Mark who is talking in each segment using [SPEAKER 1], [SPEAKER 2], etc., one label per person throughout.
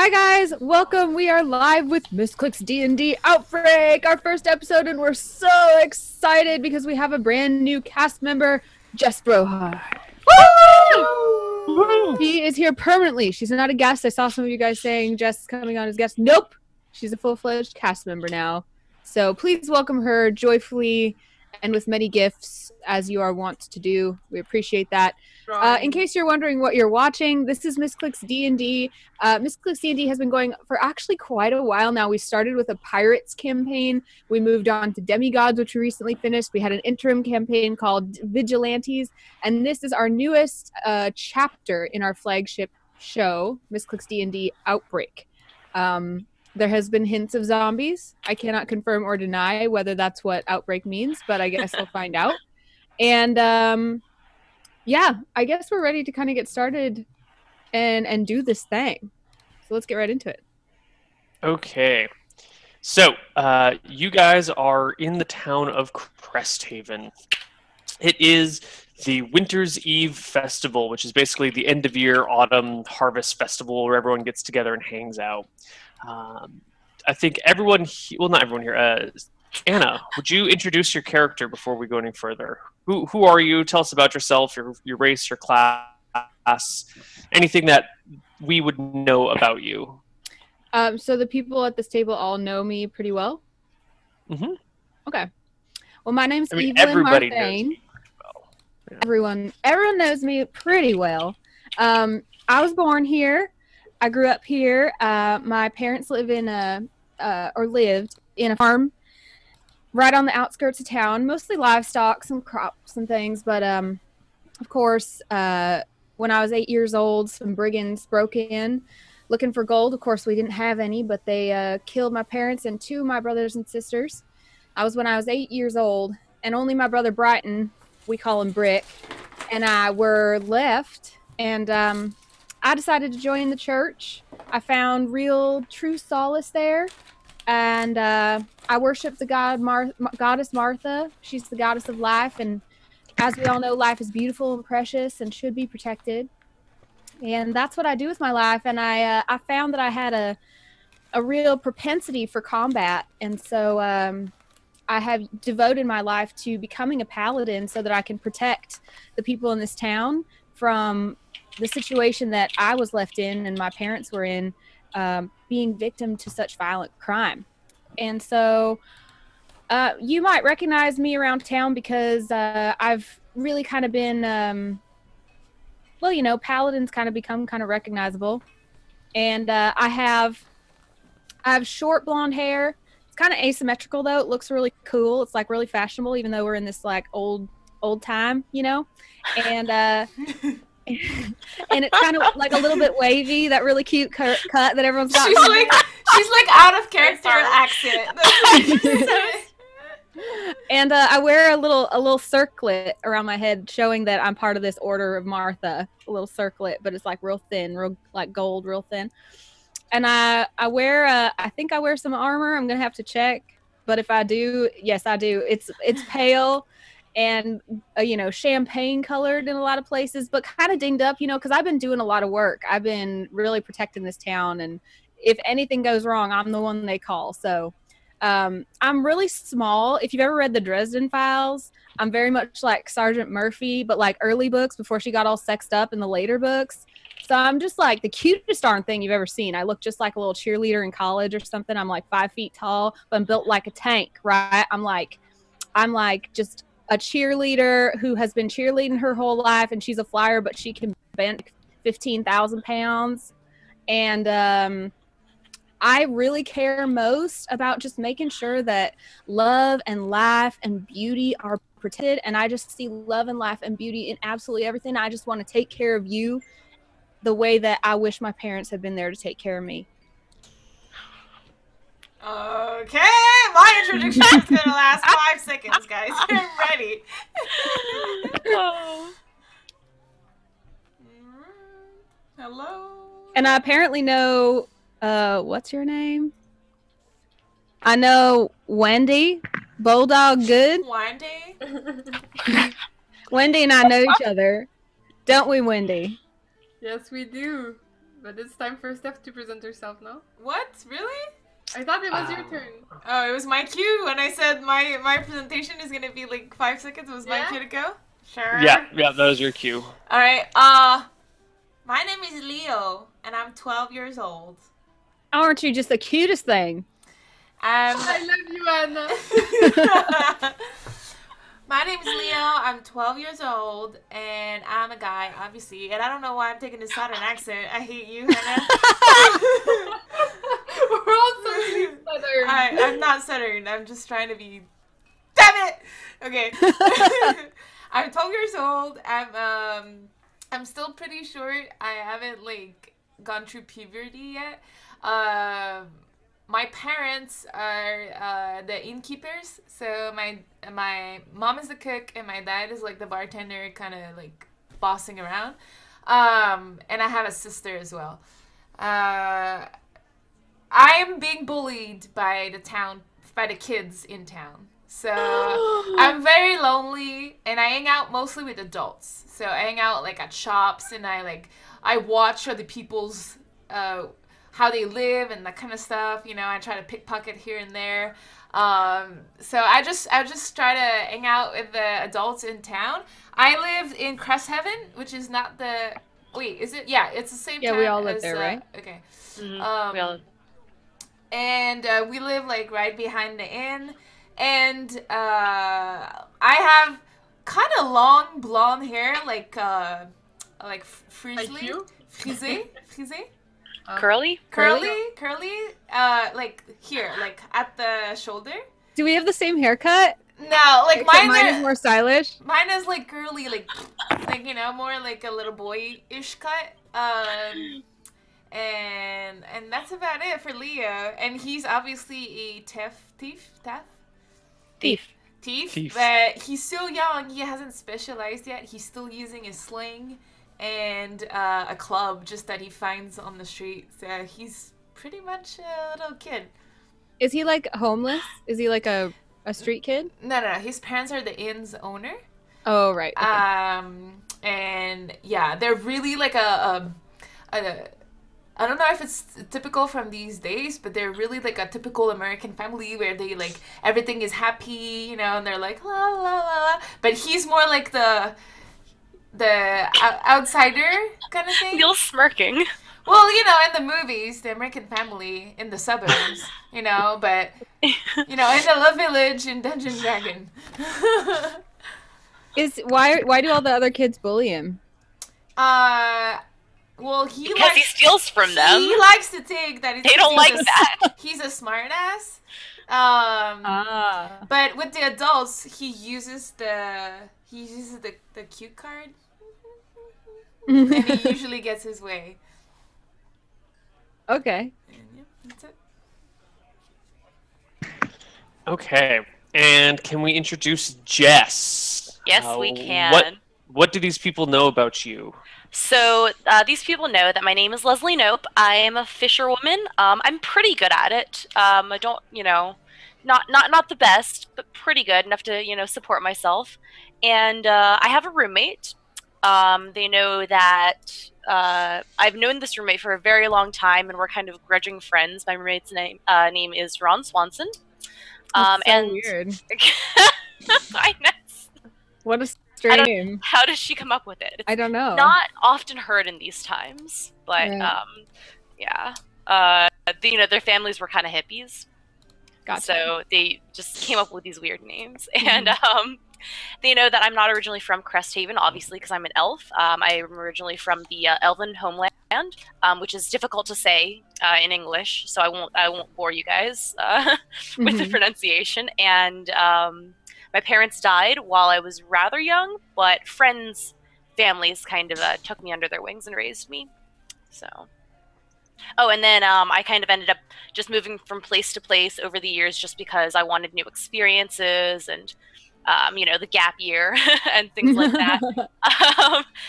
[SPEAKER 1] Hi guys, welcome. We are live with Misscliks D&D Outbreak, our first episode, and we're so excited because we have a brand new cast member, Jess Brohar. She is here permanently. She's not a guest. I saw some of you guys saying Jess is coming on as guest. Nope, she's a full-fledged cast member now. So please welcome her joyfully and with many gifts, as you are wont to do. We appreciate that. In case you're wondering what you're watching, this is Misscliks D&D. Misscliks D&D has been going for actually quite a while now. We started with a pirates campaign. We moved on to demigods, which we recently finished. We had an interim campaign called Vigilantes. And this is our newest chapter in our flagship show, Misscliks D&D Outbreak. There has been hints of zombies. I cannot confirm or deny whether that's what Outbreak means, but I guess we'll find out. And yeah, I guess we're ready to kind of get started and do this thing. So let's get right into it.
[SPEAKER 2] Okay. So, you guys are in the town of Cresthaven. It is the Winter's Eve Festival, which is basically the end-of-year autumn harvest festival where everyone gets together and hangs out. I think everyone, not everyone here, Anna, would you introduce your character before we go any further? Who are you? Tell us about yourself, your race, your class, anything that we would know about you.
[SPEAKER 1] So the people at this table all know me pretty well?
[SPEAKER 2] Mm-hmm.
[SPEAKER 1] Okay. Well, my name's Evelyn
[SPEAKER 2] everybody
[SPEAKER 1] Marthane.
[SPEAKER 2] knows me pretty well.
[SPEAKER 1] Yeah. Everyone knows me pretty well. I was born here. I grew up here. My parents lived in a farm right on the outskirts of town, mostly livestock, some crops and things. But of course, when I was 8 years old, some brigands broke in looking for gold. Of course, we didn't have any, but they killed my parents and two of my brothers and sisters. I was 8 years old, and only my brother Brighton, we call him Brick, and I were left. And I decided to join the church. I found real, true solace there. And I worship the goddess Martha. She's the goddess of life. And as we all know, life is beautiful and precious and should be protected. And that's what I do with my life. And I found that I had a real propensity for combat. And so I have devoted my life to becoming a paladin so that I can protect the people in this town from the situation that I was left in and my parents were in, being victim to such violent crime. And so you might recognize me around town because I've really kind of been, paladins kind of become kind of recognizable. And I have short blonde hair. It's kind of asymmetrical though. It looks really cool. It's like really fashionable, even though we're in this like old time, and and it's kind of like a little bit wavy, that really cute cut that everyone's got.
[SPEAKER 3] She's like out of character accent.
[SPEAKER 1] And I wear a little circlet around my head, showing that I'm part of this Order of Martha. A little circlet, but it's like real thin, real like gold, real thin. And I wear I think I wear some armor. I'm gonna have to check, but if I do, yes, I do. It's pale and champagne colored in a lot of places, but kind of dinged up, because I've been doing a lot of work. I've been really protecting this town, and if anything goes wrong, I'm the one they call. So I'm really small. If you've ever read the Dresden Files, I'm very much like Sergeant Murphy, but like early books before she got all sexed up in the later books. So I'm just like the cutest darn thing you've ever seen. I look just like a little cheerleader in college or something. I'm like 5 feet tall, but I'm built like a tank, right? I'm like just a cheerleader who has been cheerleading her whole life, and she's a flyer, but she can bench 15,000 pounds. And I really care most about just making sure that love and life and beauty are protected. And I just see love and life and beauty in absolutely everything. I just want to take care of you the way that I wish my parents had been there to take care of me.
[SPEAKER 3] Okay, my introduction is going to last 5 seconds, guys. Get ready. Hello.
[SPEAKER 1] And I apparently know, what's your name? I know Wendy, Bulldog Good.
[SPEAKER 3] Wendy?
[SPEAKER 1] Wendy and I know each other. Don't we, Wendy?
[SPEAKER 4] Yes, we do. But it's time for Steph to present herself now.
[SPEAKER 3] What? Really?
[SPEAKER 4] I thought it was your turn.
[SPEAKER 3] Oh, it was my cue when I said my presentation is gonna be like 5 seconds. It was my
[SPEAKER 4] Yeah?
[SPEAKER 3] cue to go. Sure.
[SPEAKER 2] Yeah, that was your cue.
[SPEAKER 3] All right. My name is Leo, and I'm 12 years old.
[SPEAKER 1] Aren't you just the cutest thing?
[SPEAKER 4] I love you, Anna.
[SPEAKER 3] My name is Leo. I'm 12 years old, and I'm a guy, obviously. And I don't know why I'm taking this southern accent. I hate you, Hannah.
[SPEAKER 4] We're all so southern.
[SPEAKER 3] I'm not southern. I'm just trying to be. Damn it! Okay. I'm 12 years old. I'm still pretty short. I haven't like gone through puberty yet. My parents are the innkeepers, so my mom is the cook and my dad is like the bartender, kind of like bossing around. And I have a sister as well. I am being bullied by the kids in town. So I'm very lonely, and I hang out mostly with adults. So I hang out like at shops, and I watch other people's how they live and that kind of stuff. You know, I try to pickpocket here and there. So I just try to hang out with the adults in town. I live in Cresthaven, which is not the. Wait, is it? Yeah, it's the same.
[SPEAKER 1] Yeah,
[SPEAKER 3] town
[SPEAKER 1] we all live
[SPEAKER 3] as,
[SPEAKER 1] there, right?
[SPEAKER 3] Okay.
[SPEAKER 5] Mm-hmm. We all...
[SPEAKER 3] And we live like right behind the inn, and I have kind of long blonde hair, like
[SPEAKER 4] Like you?
[SPEAKER 3] frisé,
[SPEAKER 5] Curly?
[SPEAKER 3] curly, like here, like at the shoulder.
[SPEAKER 1] Do we have the same haircut?
[SPEAKER 3] No, like
[SPEAKER 1] Except
[SPEAKER 3] mine
[SPEAKER 1] is more stylish.
[SPEAKER 3] Mine is like girly, like you know, more like a little boy-ish cut. And that's about it for Leo. And he's obviously a thief.
[SPEAKER 2] Thief.
[SPEAKER 3] But he's still young. He hasn't specialized yet. He's still using his sling and a club just that he finds on the street. So he's pretty much a little kid.
[SPEAKER 1] Is he like homeless? Is he like a street kid?
[SPEAKER 3] No. His parents are the inn's owner.
[SPEAKER 1] Oh, right. Okay.
[SPEAKER 3] And yeah, they're really like a I don't know if it's typical from these days, but they're really like a typical American family where they like everything is happy, you know, and they're like la la la la. But he's more like the outsider kind of thing.
[SPEAKER 5] You're smirking.
[SPEAKER 3] Well, you know, in the movies, the American family in the suburbs, you know, but you know, in the Love Village in Dungeon Dragon.
[SPEAKER 1] Why do all the other kids bully him?
[SPEAKER 3] Well,
[SPEAKER 5] Because he steals from them.
[SPEAKER 3] He likes to think that
[SPEAKER 5] they don't like that.
[SPEAKER 3] He's a smart ass. But with the adults, he uses the cute card, and he usually gets his way.
[SPEAKER 1] Okay.
[SPEAKER 3] And yeah, that's it.
[SPEAKER 2] Okay, and can we introduce Jess?
[SPEAKER 5] Yes, we can.
[SPEAKER 2] What do these people know about you?
[SPEAKER 5] So these people know that my name is Leslie Nope. I am a fisherwoman. I'm pretty good at it. I don't, not the best, but pretty good enough to, support myself. And I have a roommate. They know that I've known this roommate for a very long time, and we're kind of grudging friends. My roommate's name is Ron Swanson.
[SPEAKER 1] That's so
[SPEAKER 5] and
[SPEAKER 1] weird.
[SPEAKER 5] I know.
[SPEAKER 1] What a strange name.
[SPEAKER 5] How does she come up with it? It's
[SPEAKER 1] I don't know.
[SPEAKER 5] not often heard in these times, but
[SPEAKER 1] Right.
[SPEAKER 5] yeah. Their families were kind of hippies,
[SPEAKER 1] Gotcha.
[SPEAKER 5] so they just came up with these weird names. And they know that I'm not originally from Cresthaven, obviously, because I'm an elf. I am originally from the Elven homeland, which is difficult to say in English, so I won't bore you guys with the pronunciation. And my parents died while I was rather young, but friends' families kind of took me under their wings and raised me. So, and then I kind of ended up just moving from place to place over the years, just because I wanted new experiences and the gap year and things like that.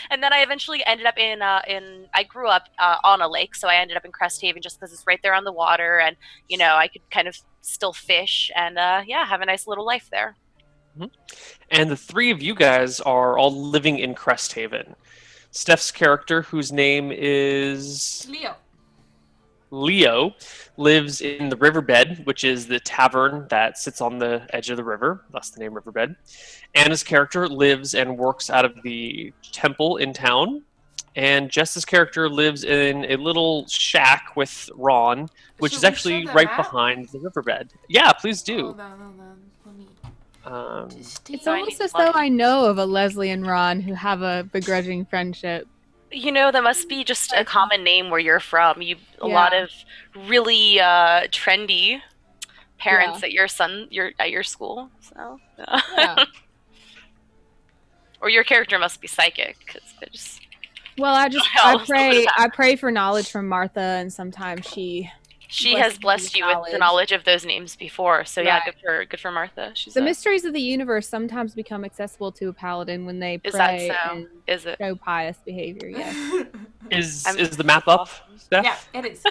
[SPEAKER 5] And then I eventually ended up I grew up on a lake, so I ended up in Cresthaven just because it's right there on the water, and I could kind of still fish and have a nice little life there.
[SPEAKER 2] And the three of you guys are all living in Cresthaven. Steph's character, whose name is Leo, lives in the Riverbed, which is the tavern that sits on the edge of the river, thus the name Riverbed. Anna's character lives and works out of the temple in town. And Jess's character lives in a little shack with Ron, which is actually right behind the riverbed. Yeah, please do.
[SPEAKER 3] Hold on. Let me...
[SPEAKER 1] It's almost as though I know of a Leslie and Ron who have a begrudging friendship.
[SPEAKER 5] You know, that must be just a common name where you're from. A lot of really trendy parents at your school. So,
[SPEAKER 1] Yeah.
[SPEAKER 5] Or your character must be psychic, because I just.
[SPEAKER 1] Well, I pray for knowledge from Martha, and sometimes she
[SPEAKER 5] has blessed you with the knowledge of those names before. So yeah, good for Martha.
[SPEAKER 1] The mysteries of the universe sometimes become accessible to a paladin when they pray and show pious behavior. Yes.
[SPEAKER 2] Is the map up, Steph?
[SPEAKER 3] Yeah, it is.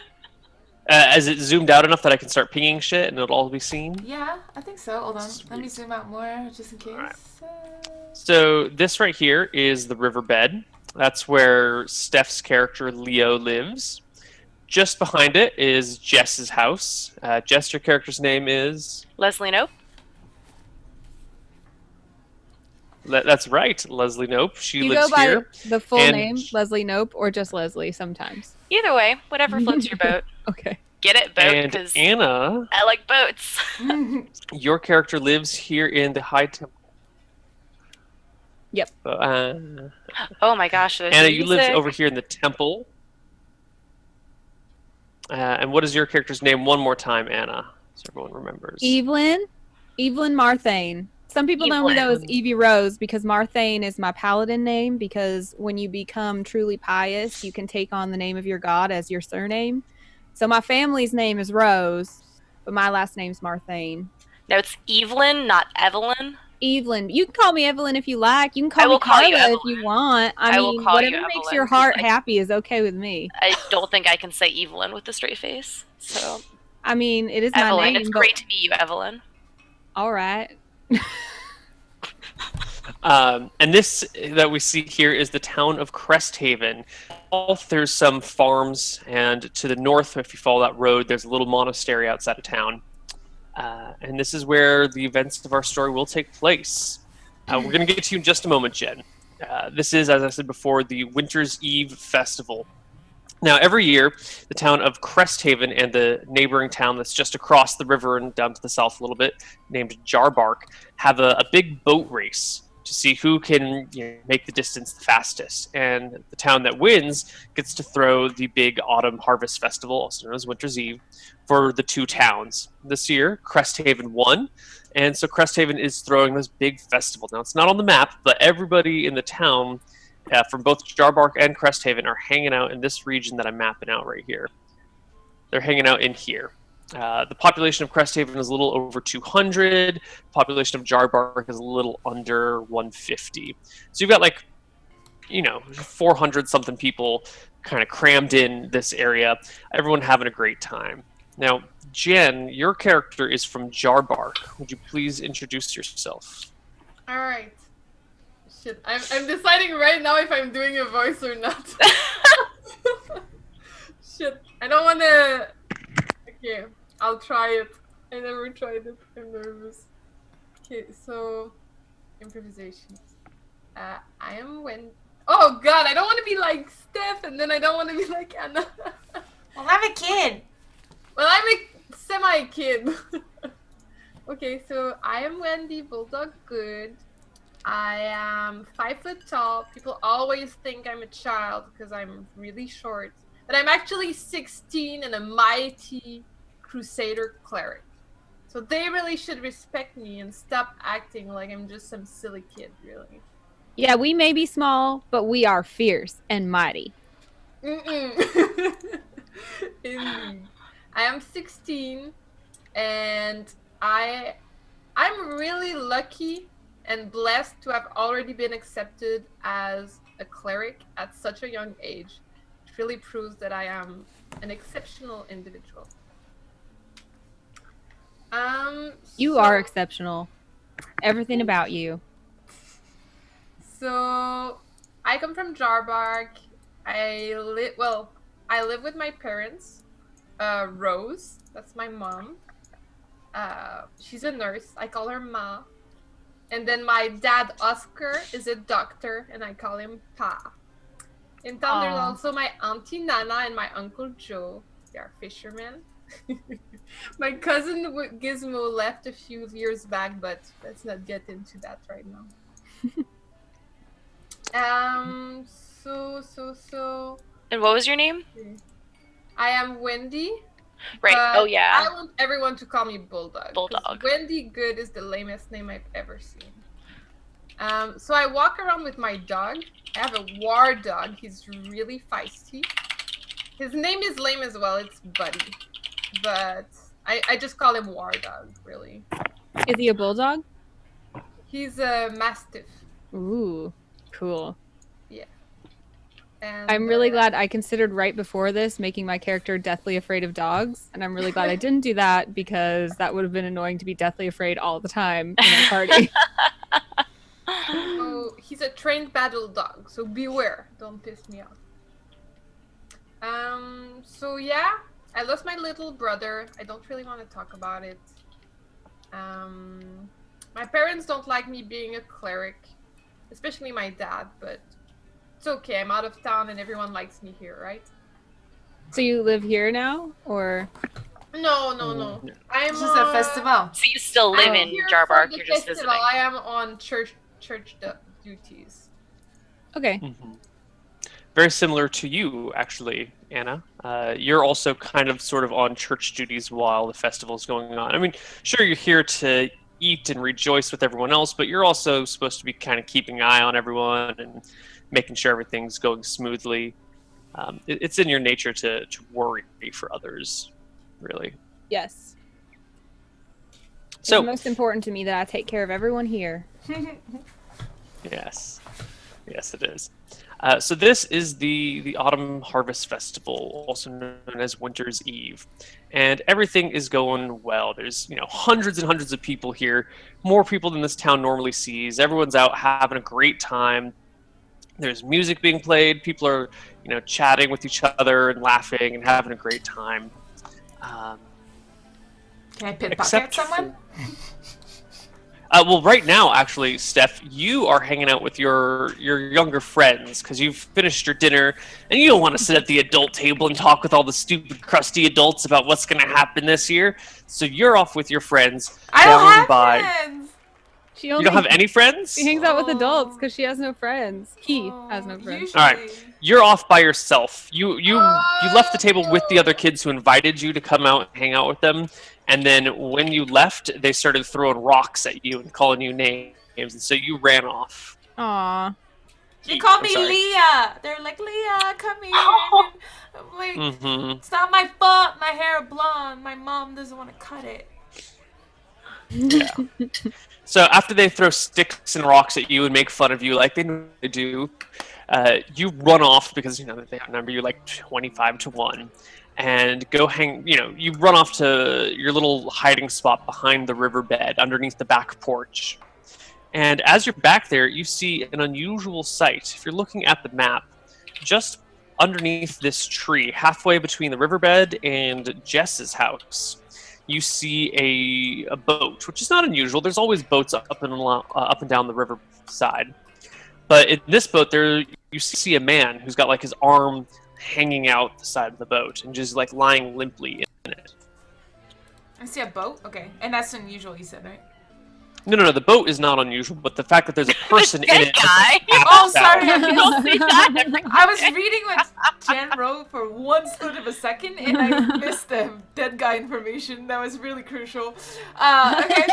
[SPEAKER 2] Is it zoomed out enough that I can start pinging shit and it'll all be seen?
[SPEAKER 3] Yeah, I think so. Hold on. Let me zoom out more just in case.
[SPEAKER 2] Right. So this right here is the riverbed. That's where Steph's character Leo lives. Just behind it is Jess's house. Jess, your character's name is?
[SPEAKER 5] Leslie Nope.
[SPEAKER 2] That's right, Leslie Nope. She
[SPEAKER 1] you
[SPEAKER 2] lives
[SPEAKER 1] go by
[SPEAKER 2] here.
[SPEAKER 1] The full name, Leslie Nope, or just Leslie sometimes?
[SPEAKER 5] Either way, whatever floats your boat.
[SPEAKER 1] Okay.
[SPEAKER 5] Get it, boat,
[SPEAKER 2] And
[SPEAKER 5] because
[SPEAKER 2] Anna,
[SPEAKER 5] I like boats.
[SPEAKER 2] your character lives here in the High Temple.
[SPEAKER 1] Yep.
[SPEAKER 5] Oh my gosh.
[SPEAKER 2] Anna, you live over here in the temple. And what is your character's name one more time, Anna? So everyone remembers.
[SPEAKER 1] Evelyn Marthane. Some people know me though as Evie Rose because Marthane is my paladin name, because when you become truly pious, you can take on the name of your god as your surname. So my family's name is Rose, but my last name's Marthane.
[SPEAKER 5] No, it's Evelyn, not Evelyn.
[SPEAKER 1] Evelyn. You can call me Evelyn if you like. You can call me Carla if you want. I mean, whatever makes your heart happy is okay with me.
[SPEAKER 5] I don't think I can say Evelyn with a straight face. So,
[SPEAKER 1] I mean, it is
[SPEAKER 5] Evelyn,
[SPEAKER 1] my name.
[SPEAKER 5] It's great to meet you, Evelyn.
[SPEAKER 1] All right.
[SPEAKER 2] And this that we see here is the town of Cresthaven. There's some farms, and to the north, if you follow that road, there's a little monastery outside of town. And this is where the events of our story will take place. We're going to get to you in just a moment, Jen. This is, as I said before, the Winter's Eve Festival. Now, every year, the town of Cresthaven and the neighboring town that's just across the river and down to the south a little bit, named Jarbark, have a big boat race to see who can make the distance the fastest. And the town that wins gets to throw the big autumn harvest festival, also known as Winter's Eve, for the two towns. This year, Cresthaven won, and so Cresthaven is throwing this big festival. Now, it's not on the map, but everybody in the town from both Jarbark and Cresthaven are hanging out in this region that I'm mapping out right here. They're hanging out in here. The population of Cresthaven is a little over 200. The population of Jarbark is a little under 150. So you've got 400 something people kind of crammed in this area. Everyone having a great time. Now, Jen, your character is from Jarbark. Would you please introduce yourself?
[SPEAKER 4] All right. Shit, I'm deciding right now if I'm doing a voice or not. Shit, I don't want to... Okay, I'll try it. I never tried it. I'm nervous. Okay, so... Improvisation. I am when... Oh god, I don't want to be like Steph, and then I don't want to be like Anna.
[SPEAKER 3] Well, I'm a kid.
[SPEAKER 4] Well, I'm a semi-kid. Okay, so I am Wendy Bulldog Good. I am 5 foot tall. People always think I'm a child because I'm really short. But I'm actually 16 and a mighty crusader cleric. So they really should respect me and stop acting like I'm just some silly kid, really.
[SPEAKER 1] Yeah, we may be small, but we are fierce and mighty.
[SPEAKER 4] Indeed. I am 16 and I'm really lucky and blessed to have already been accepted as a cleric at such a young age. It really proves that I am an exceptional individual.
[SPEAKER 1] You are exceptional. Everything about you.
[SPEAKER 4] So, I I come from Jarbark. I live with my parents. Rose, that's my mom. She's a nurse. I call her Ma. And then my dad, Oscar, is a doctor, and I call him Pa. In town, there's also my auntie Nana and my uncle Joe. They are fishermen. My cousin Gizmo left a few years back, but let's not get into that right now. So.
[SPEAKER 5] And what was your name?
[SPEAKER 4] I am Wendy.
[SPEAKER 5] Right. Oh yeah.
[SPEAKER 4] I want everyone to call me Bulldog.
[SPEAKER 5] Bulldog.
[SPEAKER 4] Wendy Good is the lamest name I've ever seen. So I walk around with my dog. I have a war dog. He's really feisty. His name is lame as well. It's Buddy. But I just call him War Dog, really.
[SPEAKER 1] Is he a bulldog?
[SPEAKER 4] He's a Mastiff.
[SPEAKER 1] Ooh, cool.
[SPEAKER 4] Yeah. And,
[SPEAKER 1] I'm really glad I considered right before this making my character deathly afraid of dogs. And I'm really glad I didn't do that because that would have been annoying to be deathly afraid all the time in a party.
[SPEAKER 4] So he's a trained battle dog, so beware. Don't piss me off. So yeah, I lost my little brother. I don't really want to talk about it. My parents don't like me being a cleric, especially my dad, but it's okay. I'm out of town and everyone likes me here, right?
[SPEAKER 1] So you live here now, or?
[SPEAKER 4] No. I'm
[SPEAKER 3] It's just a festival.
[SPEAKER 5] So you still live in
[SPEAKER 4] here
[SPEAKER 5] Jarbark,
[SPEAKER 4] for the
[SPEAKER 5] you're just
[SPEAKER 4] festival.
[SPEAKER 5] visiting.
[SPEAKER 4] I am on church duties.
[SPEAKER 1] Okay.
[SPEAKER 2] Mm-hmm. Very similar to you, actually, Anna. You're also kind of sort of on church duties while the festival's going on. I mean, sure, you're here to eat and rejoice with everyone else, but you're also supposed to be kind of keeping an eye on everyone and making sure everything's going smoothly. It's in your nature to worry for others, really.
[SPEAKER 1] Yes.
[SPEAKER 2] So,
[SPEAKER 1] it's most important to me that I take care of everyone here.
[SPEAKER 2] Yes, it is. So this is the Autumn Harvest Festival, also known as Winter's Eve, and everything is going well. There's hundreds and hundreds of people here, more people than this town normally sees. Everyone's out having a great time. There's music being played. People are chatting with each other and laughing and having a great time.
[SPEAKER 3] Can I pickpocket someone?
[SPEAKER 2] Well, right now, actually, Steph, you are hanging out with your younger friends because you've finished your dinner and you don't want to sit at the adult table and talk with all the stupid, crusty adults about what's going to happen this year. So you're off with your friends.
[SPEAKER 3] I don't have friends.
[SPEAKER 2] You don't have any friends?
[SPEAKER 1] She hangs out with adults because she has no friends. He has no friends.
[SPEAKER 3] Usually.
[SPEAKER 2] All right, you're off by yourself. You left the table with the other kids who invited you to come out and hang out with them. And then when you left, they started throwing rocks at you and calling you names, and so you ran off.
[SPEAKER 1] Aw.
[SPEAKER 3] They call me Leah. They're like, Leah, come here.
[SPEAKER 5] Oh.
[SPEAKER 3] I'm like, It's not my fault. My hair blonde. My mom doesn't want to cut it.
[SPEAKER 2] Yeah. So after they throw sticks and rocks at you and make fun of you like they normally do, you run off because they outnumber you like 25-1. And go hang, you run off to your little hiding spot behind the riverbed underneath the back porch. And as you're back there, you see an unusual sight. If you're looking at the map, just underneath this tree, halfway between the riverbed and Jess's house, you see a boat, which is not unusual. There's always boats up and down the riverside. But in this boat, there you see a man who's got like his arm hanging out the side of the boat and just like lying limply in it.
[SPEAKER 3] I see a boat? Okay. And that's unusual, you said, right?
[SPEAKER 2] No, the boat is not unusual, but the fact that there's a person in it.
[SPEAKER 5] Guy.
[SPEAKER 3] Oh, sorry.
[SPEAKER 5] Don't say that.
[SPEAKER 3] I was reading what Jen wrote for 1 split of a second, and I missed the dead guy information. That was really crucial. Okay.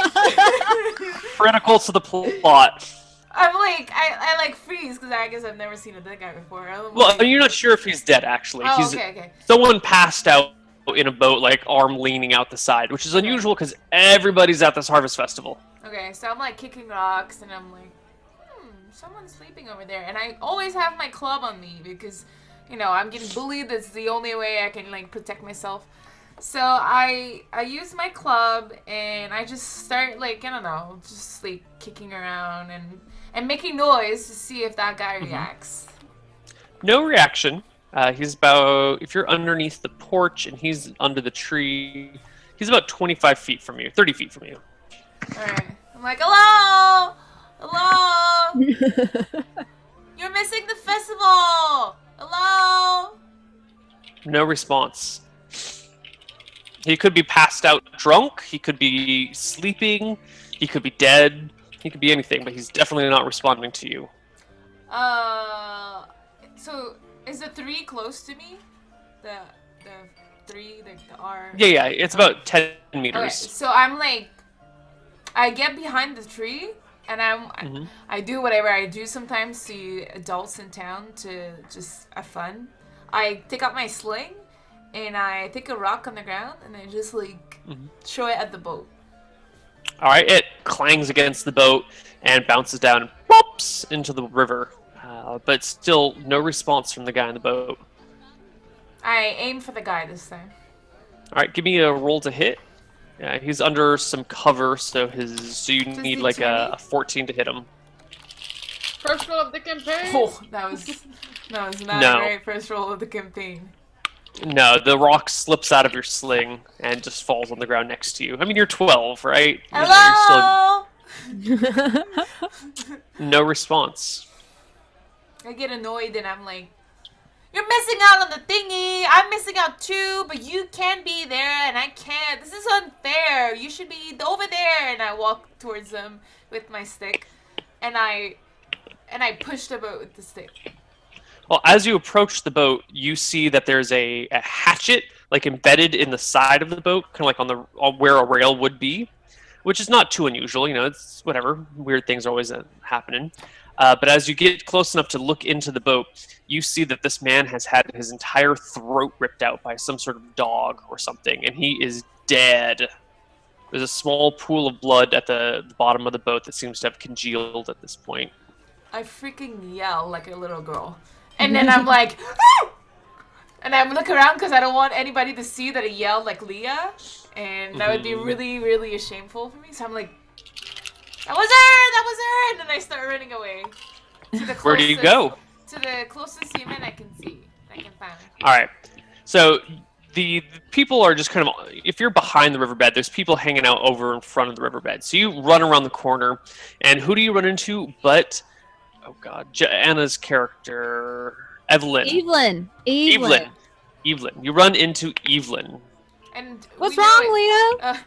[SPEAKER 2] Critical to the plot.
[SPEAKER 3] I'm like, I like freeze because I guess I've never seen a dead guy before.
[SPEAKER 2] Well, you're not sure if he's dead, actually.
[SPEAKER 3] Oh,
[SPEAKER 2] He's
[SPEAKER 3] okay.
[SPEAKER 2] someone passed out in a boat, like arm leaning out the side, which is unusual because everybody's at this harvest festival.
[SPEAKER 3] Okay, so I'm like kicking rocks, and I'm like, someone's sleeping over there. And I always have my club on me because, I'm getting bullied. That's the only way I can like protect myself. So I use my club and I just start like, I don't know, just like kicking around, and and making noise to see if that guy reacts.
[SPEAKER 2] No reaction. He's about, if you're underneath the porch and he's under the tree, he's about 25 feet from you, 30 feet from you.
[SPEAKER 3] Alright. I'm like, hello! Hello! You're missing the festival! Hello?
[SPEAKER 2] No response. He could be passed out drunk, he could be sleeping, he could be dead, he could be anything, but he's definitely not responding to you.
[SPEAKER 3] So is the 3 close to me? The 3, the R?
[SPEAKER 2] Yeah, it's about 10 meters.
[SPEAKER 3] Okay, so I'm like, I get behind the tree, and I do whatever I do sometimes to adults in town to just have fun. I take out my sling, and I take a rock on the ground, and I just like throw it at the boat.
[SPEAKER 2] All right, it clangs against the boat and bounces down and pops into the river. But still no response from the guy in the boat.
[SPEAKER 3] I aim for the guy this time.
[SPEAKER 2] All right, give me a roll to hit. Yeah, he's under some cover, so you need like a 14 to hit him.
[SPEAKER 4] First roll of the campaign.
[SPEAKER 3] Oh, that was not
[SPEAKER 2] No.
[SPEAKER 3] a great first roll of the campaign.
[SPEAKER 2] No, the rock slips out of your sling and just falls on the ground next to you. I mean, you're 12, right?
[SPEAKER 3] Hello.
[SPEAKER 2] No response.
[SPEAKER 3] I get annoyed and I'm like, you're missing out on the thingy. I'm missing out too, but you can be there and I can't. This is unfair. You should be over there. And I walk towards them with my stick, and I push the boat with the stick.
[SPEAKER 2] Well, as you approach the boat, you see that there's a hatchet like embedded in the side of the boat, kind of like on where a rail would be, which is not too unusual. You know, it's whatever. Weird things are always happening. But as you get close enough to look into the boat, you see that this man has had his entire throat ripped out by some sort of dog or something, and he is dead. There's a small pool of blood at the bottom of the boat that seems to have congealed at this point.
[SPEAKER 3] I freaking yell like a little girl. And then I'm like, ah! And I look around because I don't want anybody to see that I yelled like Leah. And that would be really, really shameful for me. So I'm like, that was her! And then I start running away. To the closest,
[SPEAKER 2] Where do you go?
[SPEAKER 3] To the closest human I can see. I can find.
[SPEAKER 2] All right. So the people are just kind of, if you're behind the riverbed, there's people hanging out over in front of the riverbed. So you run around the corner, and who do you run into but, oh God, Anna's character, Evelyn.
[SPEAKER 1] Evelyn.
[SPEAKER 2] You run into Evelyn.
[SPEAKER 3] And
[SPEAKER 1] What's wrong, Leo?
[SPEAKER 3] Evelyn!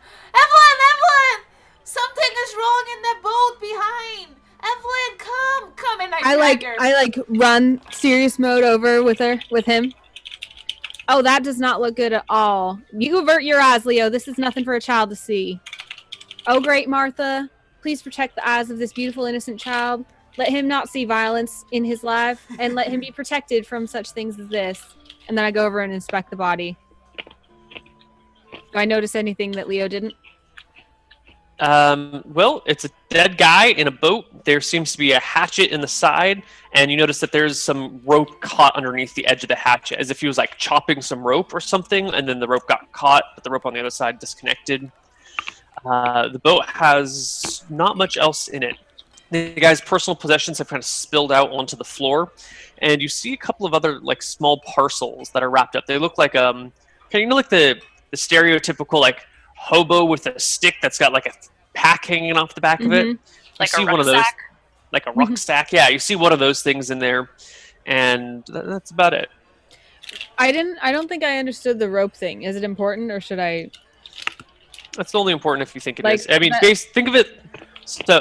[SPEAKER 3] Something is wrong in the boat behind. Evelyn, come! And I drag her.
[SPEAKER 1] I run serious mode over with him. Oh, that does not look good at all. You avert your eyes, Leo. This is nothing for a child to see. Oh, great Martha, please protect the eyes of this beautiful, innocent child. Let him not see violence in his life, and let him be protected from such things as this. And then I go over and inspect the body. Do I notice anything that Leo didn't?
[SPEAKER 2] Well, it's a dead guy in a boat. There seems to be a hatchet in the side, and you notice that there's some rope caught underneath the edge of the hatchet, as if he was like chopping some rope or something, and then the rope got caught, but the rope on the other side disconnected. The boat has not much else in it. The guy's personal possessions have kind of spilled out onto the floor, and you see a couple of other like small parcels that are wrapped up. They look like like the stereotypical like hobo with a stick that's got like a pack hanging off the back of it.
[SPEAKER 5] Like
[SPEAKER 2] you see
[SPEAKER 5] a
[SPEAKER 2] one of those,
[SPEAKER 5] rucksack?
[SPEAKER 2] like a rucksack. Yeah, you see one of those things in there, and that's about it.
[SPEAKER 1] I don't think I understood the rope thing. Is it important, or should I?
[SPEAKER 2] That's only important if you think it
[SPEAKER 1] Like,
[SPEAKER 2] is. I mean, think of it. So,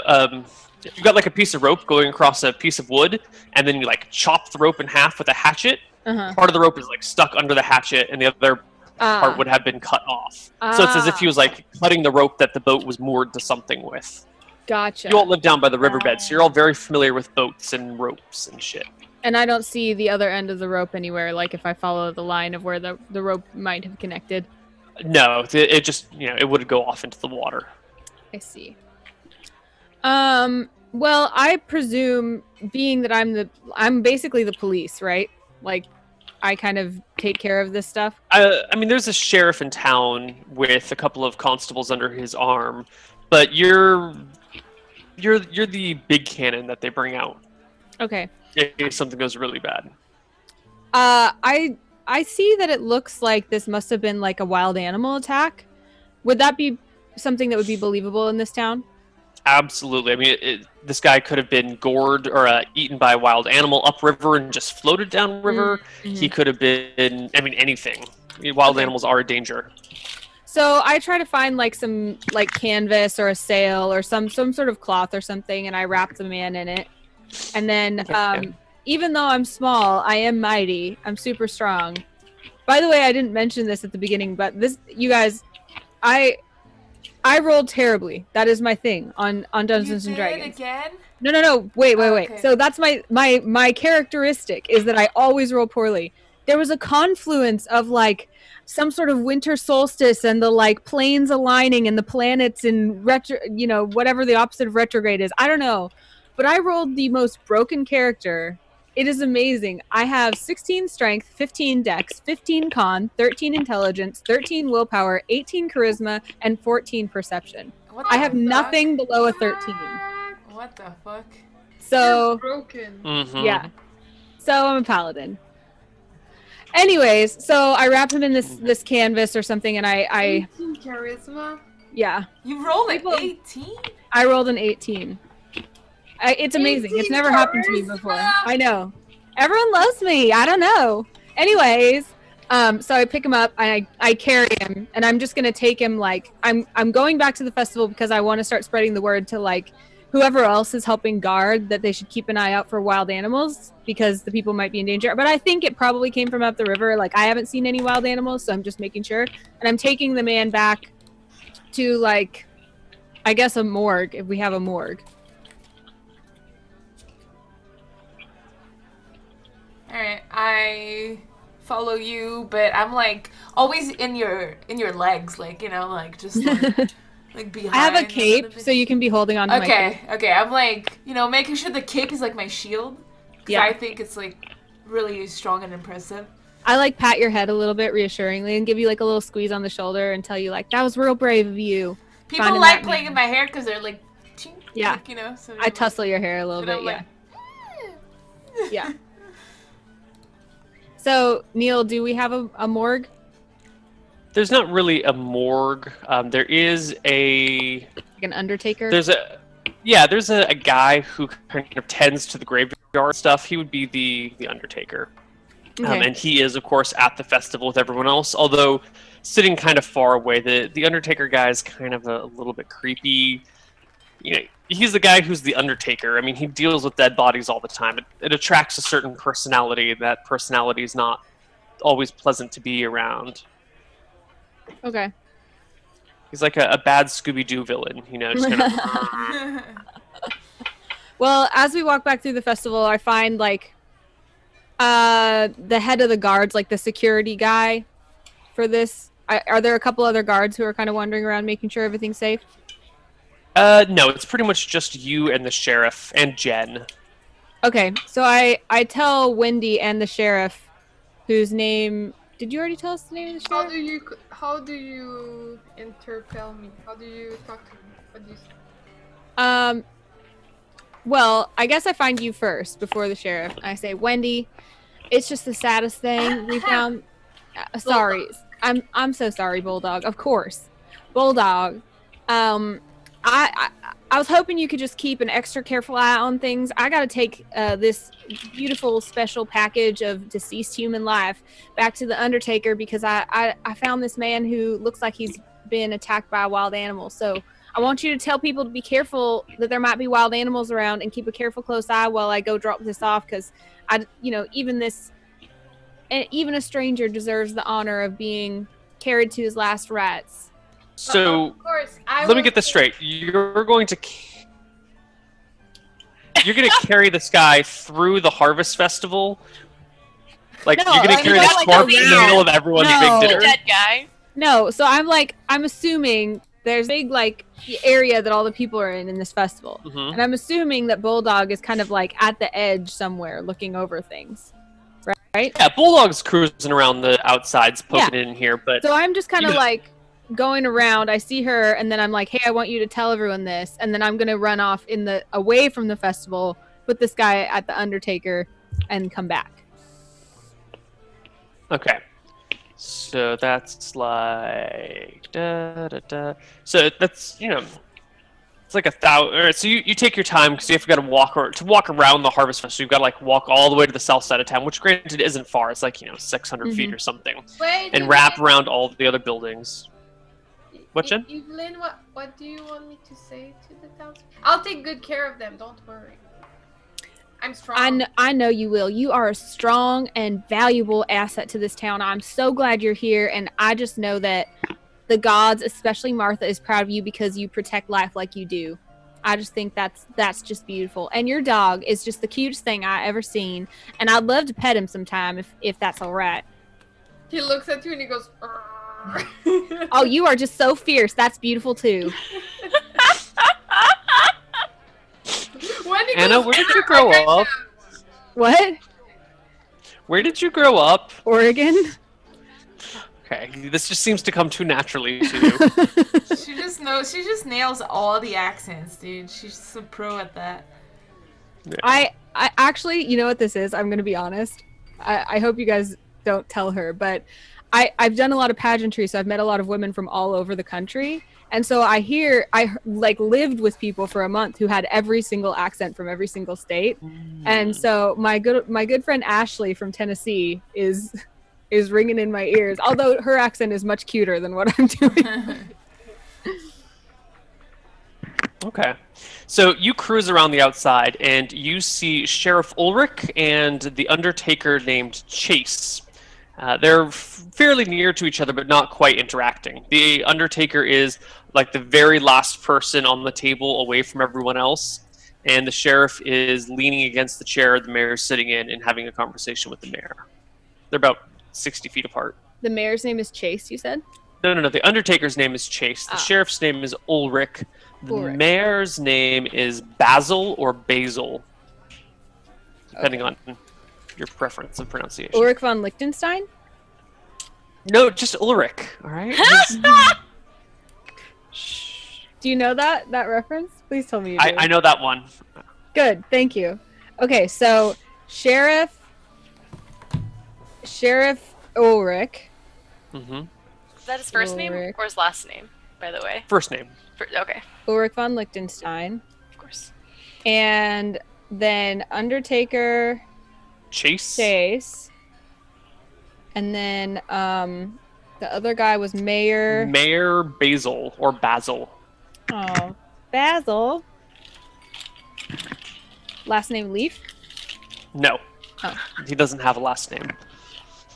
[SPEAKER 2] you've got like a piece of rope going across a piece of wood, and then you like chop the rope in half with a hatchet. Part of the rope is like stuck under the hatchet, and the other part would have been cut off. So it's as if he was like cutting the rope that the boat was moored to something with.
[SPEAKER 1] Gotcha.
[SPEAKER 2] You all live down by the riverbed, so you're all very familiar with boats and ropes and shit.
[SPEAKER 1] And I don't see the other end of the rope anywhere, like if I follow the line of where the rope might have connected.
[SPEAKER 2] No, it just, it would go off into the water.
[SPEAKER 1] I see. Well, I presume, being that I'm basically the police, right? Like, I kind of take care of this stuff.
[SPEAKER 2] I mean, there's a sheriff in town with a couple of constables under his arm, but you're you're the big cannon that they bring out
[SPEAKER 1] Okay.
[SPEAKER 2] if something goes really bad.
[SPEAKER 1] I see that it looks like this must have been like a wild animal attack. Would that be something that would be believable in this town?
[SPEAKER 2] Absolutely. I mean, this guy could have been gored or eaten by a wild animal upriver and just floated downriver.
[SPEAKER 1] Mm-hmm.
[SPEAKER 2] He could have been, I mean, anything. I mean, wild animals are a danger.
[SPEAKER 1] So I try to find like some like canvas or a sail or some sort of cloth or something, and I wrap the man in it. And then, even though I'm small, I am mighty. I'm super strong. By the way, I didn't mention this at the beginning, but this, you guys, I rolled terribly. That is my thing on Dungeons and Dragons.
[SPEAKER 3] Again?
[SPEAKER 1] No. Wait.
[SPEAKER 3] Okay.
[SPEAKER 1] So that's my characteristic is that I always roll poorly. There was a confluence of like some sort of winter solstice and the like planes aligning and the planets in whatever the opposite of retrograde is. I don't know. But I rolled the most broken character. It is amazing. I have 16 strength, 15 dex, 15 con, 13 intelligence, 13 willpower, 18 charisma, and 14 perception. I have nothing below a 13.
[SPEAKER 3] What the fuck?
[SPEAKER 1] So
[SPEAKER 4] You're broken.
[SPEAKER 2] Mm-hmm.
[SPEAKER 1] yeah. So I'm a paladin. Anyways, so I wrap him in this canvas or something, and I
[SPEAKER 4] 18 charisma.
[SPEAKER 1] yeah.
[SPEAKER 3] You rolled like
[SPEAKER 1] People-
[SPEAKER 3] 18?
[SPEAKER 1] I rolled an 18. It's amazing. It's
[SPEAKER 4] 18
[SPEAKER 1] never happened to me
[SPEAKER 4] charisma.
[SPEAKER 1] before. I know. Everyone loves me. I don't know. Anyways, so I pick him up and I carry him, and I'm just gonna take him. Like I'm going back to the festival because I want to start spreading the word to like whoever else is helping guard that they should keep an eye out for wild animals because the people might be in danger. But I think it probably came from up the river. Like I haven't seen any wild animals, so I'm just making sure. And I'm taking the man back to like, I guess a morgue if we have a morgue.
[SPEAKER 3] Alright, I follow you, but I'm like always in your legs, like, you know, like just like behind.
[SPEAKER 1] I have a cape, so you can be holding on to my cape.
[SPEAKER 3] Okay, I'm like, you know, making sure the cape is like my shield. Because
[SPEAKER 1] Yeah.
[SPEAKER 3] I think it's like really strong and impressive.
[SPEAKER 1] I like pat your head a little bit reassuringly and give you like a little squeeze on the shoulder and tell you like that was real brave of you.
[SPEAKER 3] People
[SPEAKER 1] Finding
[SPEAKER 3] like
[SPEAKER 1] that
[SPEAKER 3] playing
[SPEAKER 1] man.
[SPEAKER 3] in my hair because they're like, ching,
[SPEAKER 1] Yeah.
[SPEAKER 3] like, you know. So
[SPEAKER 1] I tussle your hair a little
[SPEAKER 3] and I'm
[SPEAKER 1] bit,
[SPEAKER 3] like,
[SPEAKER 1] yeah. So Neil, do we have a morgue?
[SPEAKER 2] There's not really a morgue. There is a
[SPEAKER 1] Like an undertaker?
[SPEAKER 2] there's a guy who kind of tends to the graveyard stuff. He would be the undertaker.
[SPEAKER 1] Okay.
[SPEAKER 2] And he is, of course, at the festival with everyone else, although sitting kind of far away. The Undertaker guy is kind of a little bit creepy. You know, he's the guy who's the Undertaker. I mean, he deals with dead bodies all the time. It attracts a certain personality, and that personality is not always pleasant to be around.
[SPEAKER 1] Okay.
[SPEAKER 2] He's like a bad Scooby-Doo villain, you know, just kind of...
[SPEAKER 1] Well, as we walk back through the festival, I find like the head of the guards, like the security guy for this. Are there a couple other guards who are kind of wandering around making sure everything's safe?
[SPEAKER 2] No, it's pretty much just you and the sheriff and Jen.
[SPEAKER 1] Okay, so I tell Wendy and the sheriff, whose name... Did you already tell us the name of the sheriff?
[SPEAKER 4] How do you interpel me? How do you talk to me? What do you say?
[SPEAKER 1] Well, I guess I find you first before the sheriff. I say, Wendy, it's just the saddest thing we found. Sorry, I'm so sorry, Bulldog. Of course, Bulldog. I was hoping you could just keep an extra careful eye on things. I got to take this beautiful special package of deceased human life back to the Undertaker because I found this man who looks like he's been attacked by a wild animal. So I want you to tell people to be careful that there might be wild animals around and keep a careful close eye while I go drop this off because even a stranger deserves the honor of being carried to his last rites.
[SPEAKER 2] So,
[SPEAKER 4] of course,
[SPEAKER 2] let me get this straight. You're going to carry this guy through the Harvest Festival? Like,
[SPEAKER 1] No,
[SPEAKER 2] you're going to carry this
[SPEAKER 1] like
[SPEAKER 2] corpse in the
[SPEAKER 1] around.
[SPEAKER 2] middle of everyone's
[SPEAKER 1] No.
[SPEAKER 2] big
[SPEAKER 5] The
[SPEAKER 2] dinner?
[SPEAKER 5] dead guy.
[SPEAKER 1] No, so I'm assuming there's a big like area that all the people are in this festival.
[SPEAKER 2] Mhm.
[SPEAKER 1] And I'm assuming that Bulldog is kind of like at the edge somewhere looking over things. Right?
[SPEAKER 2] Yeah, Bulldog's cruising around the outsides, poking in here, but
[SPEAKER 1] So I'm just kind of
[SPEAKER 2] Yeah.
[SPEAKER 1] like going around. I see her, and then I'm like, "Hey, I want you to tell everyone this." And then I'm gonna run off away from the festival, put this guy at the Undertaker, and come back.
[SPEAKER 2] Okay. So that's like So that's it's like 1,000. All right, so you take your time because you've got to walk around the Harvest Festival. You've got to like walk all the way to the south side of town, which granted isn't far. It's like 600 feet or something,
[SPEAKER 4] Wait,
[SPEAKER 2] and wrap around all the other buildings. What, Jen?
[SPEAKER 4] Evelyn, what do you want me to say to the townspeople? I'll take good care of them. Don't worry. I'm strong.
[SPEAKER 1] I know you will. You are a strong and valuable asset to this town. I'm so glad you're here, and I just know that the gods, especially Martha, is proud of you because you protect life like you do. I just think that's just beautiful. And your dog is just the cutest thing I ever seen, and I'd love to pet him sometime if that's all right.
[SPEAKER 4] He looks at you and he goes,
[SPEAKER 1] Oh, you are just so fierce. That's beautiful too.
[SPEAKER 2] Anna, where did you grow up?
[SPEAKER 1] What?
[SPEAKER 2] Where did you grow up?
[SPEAKER 1] Oregon?
[SPEAKER 2] Okay, this just seems to come too naturally to you.
[SPEAKER 3] She just nails all the accents, dude. She's just a pro at that.
[SPEAKER 2] Yeah.
[SPEAKER 1] I actually, you know what this is? I'm going to be honest. I hope you guys don't tell her, but I've done a lot of pageantry, so I've met a lot of women from all over the country. And so I lived with people for a month who had every single accent from every single state. And so my good friend Ashley from Tennessee is ringing in my ears, although her accent is much cuter than what I'm doing.
[SPEAKER 2] Okay. So you cruise around the outside and you see Sheriff Ulrich and the Undertaker named Chase. They're fairly near to each other, but not quite interacting. The Undertaker is like the very last person on the table away from everyone else, and the sheriff is leaning against the chair the mayor's sitting in and having a conversation with the mayor. They're about 60 feet apart.
[SPEAKER 1] The mayor's name is Chase, you said?
[SPEAKER 2] No. The Undertaker's name is Chase. The sheriff's name is Ulrich. The mayor's name is Basil or Basil, depending on your preference of pronunciation.
[SPEAKER 1] Ulrich von Liechtenstein?
[SPEAKER 2] No, just Ulrich, all right?
[SPEAKER 1] Do you know that reference? Please tell me you do.
[SPEAKER 2] I know that one.
[SPEAKER 1] Good, thank you. Okay, so Sheriff Ulrich.
[SPEAKER 2] Mm-hmm.
[SPEAKER 5] Is that his first name or his last name, by the way?
[SPEAKER 2] First name.
[SPEAKER 5] Okay.
[SPEAKER 1] Ulrich von Liechtenstein.
[SPEAKER 5] Of course.
[SPEAKER 1] And then Undertaker Chase. And then the other guy was Mayor
[SPEAKER 2] Basil or Basil.
[SPEAKER 1] Oh, Basil. Last name Leaf?
[SPEAKER 2] No.
[SPEAKER 1] Oh.
[SPEAKER 2] He doesn't have a last name.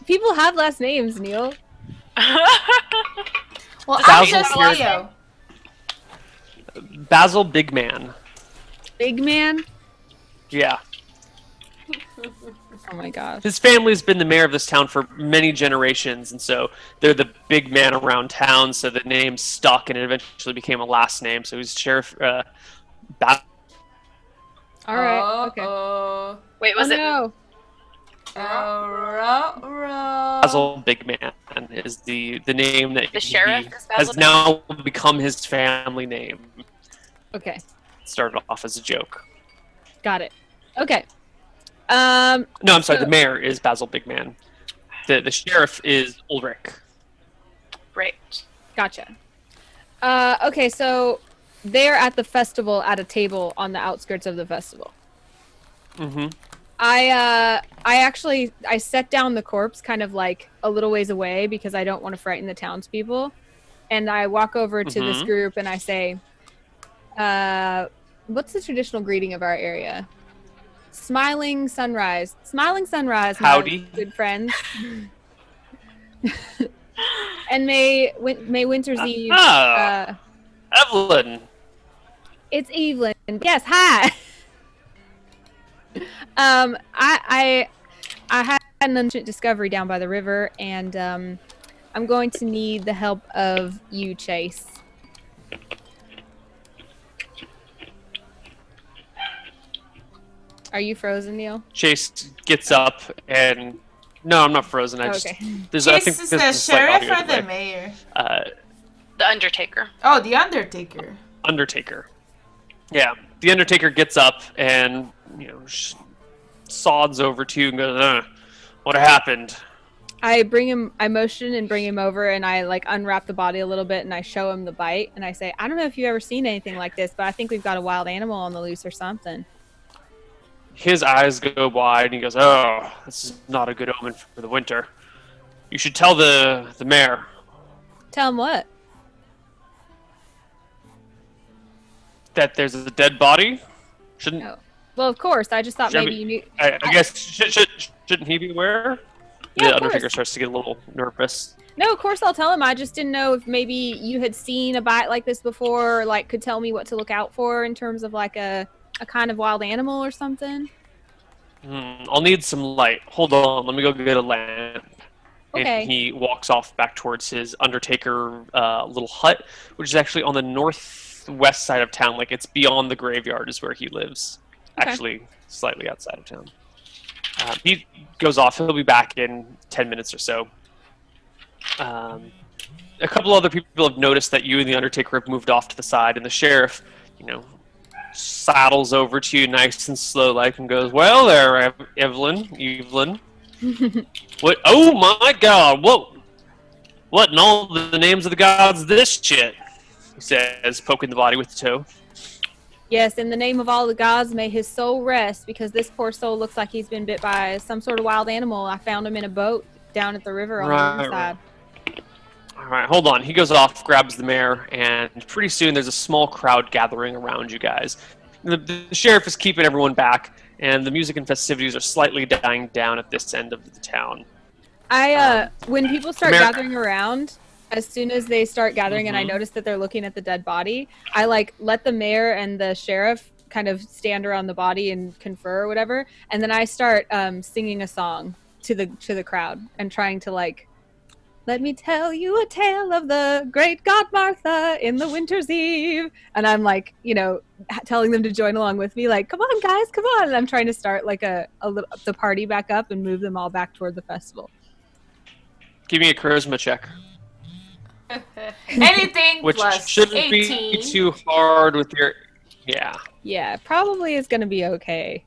[SPEAKER 1] People have last names, Neil.
[SPEAKER 3] Well,
[SPEAKER 2] Basil
[SPEAKER 3] I'm just Leo.
[SPEAKER 2] Basil Big Man.
[SPEAKER 1] Big Man?
[SPEAKER 2] Yeah.
[SPEAKER 1] Oh my gosh.
[SPEAKER 2] His family's been the mayor of this town for many generations, and so they're the big man around town, so the name stuck, and it eventually became a last name, so he's Sheriff Basil.
[SPEAKER 1] All right, okay.
[SPEAKER 5] Wait, was it?
[SPEAKER 1] No.
[SPEAKER 2] Basil Big Man is the name that
[SPEAKER 5] The sheriff is Basil
[SPEAKER 2] has now become his family name.
[SPEAKER 1] Okay,
[SPEAKER 2] Started off as a joke.
[SPEAKER 1] got it. Okay.
[SPEAKER 2] No, I'm sorry. The mayor is Basil Big Man. The sheriff is Ulrich.
[SPEAKER 5] Right.
[SPEAKER 1] Gotcha. Okay, so they're at the festival at a table on the outskirts of the festival.
[SPEAKER 2] Mm-hmm.
[SPEAKER 1] I set down the corpse kind of like a little ways away because I don't want to frighten the townspeople. And I walk over to this group and I say, what's the traditional greeting of our area? Smiling sunrise. Smiling sunrise,
[SPEAKER 2] howdy,
[SPEAKER 1] my good friends. And may Winter's Eve.
[SPEAKER 2] Evelyn.
[SPEAKER 1] It's Evelyn. Yes, hi. I had an ancient discovery down by the river, and I'm going to need the help of you, Chase. Are you frozen, Neil?
[SPEAKER 2] Chase gets up and no, I'm not frozen. I
[SPEAKER 1] okay.
[SPEAKER 2] There's,
[SPEAKER 3] Chase
[SPEAKER 2] I think
[SPEAKER 3] is
[SPEAKER 2] there's
[SPEAKER 3] the
[SPEAKER 2] a slight
[SPEAKER 3] sheriff
[SPEAKER 2] audio
[SPEAKER 3] or the
[SPEAKER 2] delay.
[SPEAKER 3] mayor?
[SPEAKER 5] The Undertaker.
[SPEAKER 3] Oh, the Undertaker.
[SPEAKER 2] Undertaker. Yeah, the Undertaker gets up and sods over to you and goes, "What happened?"
[SPEAKER 1] I motion and bring him over, and I like unwrap the body a little bit, and I show him the bite, and I say, "I don't know if you've ever seen anything like this, but I think we've got a wild animal on the loose or something."
[SPEAKER 2] His eyes go wide, and he goes, "Oh, this is not a good omen for the winter. You should tell the mayor."
[SPEAKER 1] Tell him what?
[SPEAKER 2] That there's a dead body? Shouldn't...
[SPEAKER 1] Oh. Well, of course. I just thought maybe you knew...
[SPEAKER 2] I guess, shouldn't he be aware?
[SPEAKER 1] Yeah,
[SPEAKER 2] The
[SPEAKER 1] of
[SPEAKER 2] Undertaker
[SPEAKER 1] course.
[SPEAKER 2] starts to get a little nervous.
[SPEAKER 1] No, of course I'll tell him. I just didn't know if maybe you had seen a bite like this before, or like could tell me what to look out for in terms of like a kind of wild animal or something.
[SPEAKER 2] I'll need some light. Hold on, let me go get a lamp.
[SPEAKER 1] Okay.
[SPEAKER 2] And he walks off back towards his Undertaker little hut, which is actually on the northwest side of town. Like, it's beyond the graveyard is where he lives.
[SPEAKER 1] Okay.
[SPEAKER 2] Actually, slightly outside of town. He goes off. He'll be back in 10 minutes or so. A couple other people have noticed that you and the Undertaker have moved off to the side, and the sheriff, saddles over to you nice and slow like and goes, "Well there, Evelyn. What? Oh my God! What in all the names of the gods is this shit?" He says, poking the body with the toe.
[SPEAKER 1] Yes, in the name of all the gods, may his soul rest, because this poor soul looks like he's been bit by some sort of wild animal. I found him in a boat down at the river on the other side.
[SPEAKER 2] All right, hold on. He goes off, grabs the mayor, and pretty soon there's a small crowd gathering around you guys. The sheriff is keeping everyone back, and the music and festivities are slightly dying down at this end of the town.
[SPEAKER 1] When people start gathering around, as soon as they start gathering and I notice that they're looking at the dead body, I let the mayor and the sheriff kind of stand around the body and confer or whatever, and then I start singing a song to the crowd and trying to let me tell you a tale of the great God Martha in the winter's eve, and I'm telling them to join along with me, come on guys, come on, and I'm trying to start the party back up and move them all back toward the festival.
[SPEAKER 2] Give me a charisma check.
[SPEAKER 3] Anything
[SPEAKER 2] Which
[SPEAKER 3] plus
[SPEAKER 2] shouldn't
[SPEAKER 3] 18.
[SPEAKER 2] be too hard with your... Yeah.
[SPEAKER 1] Yeah, probably is going to be okay.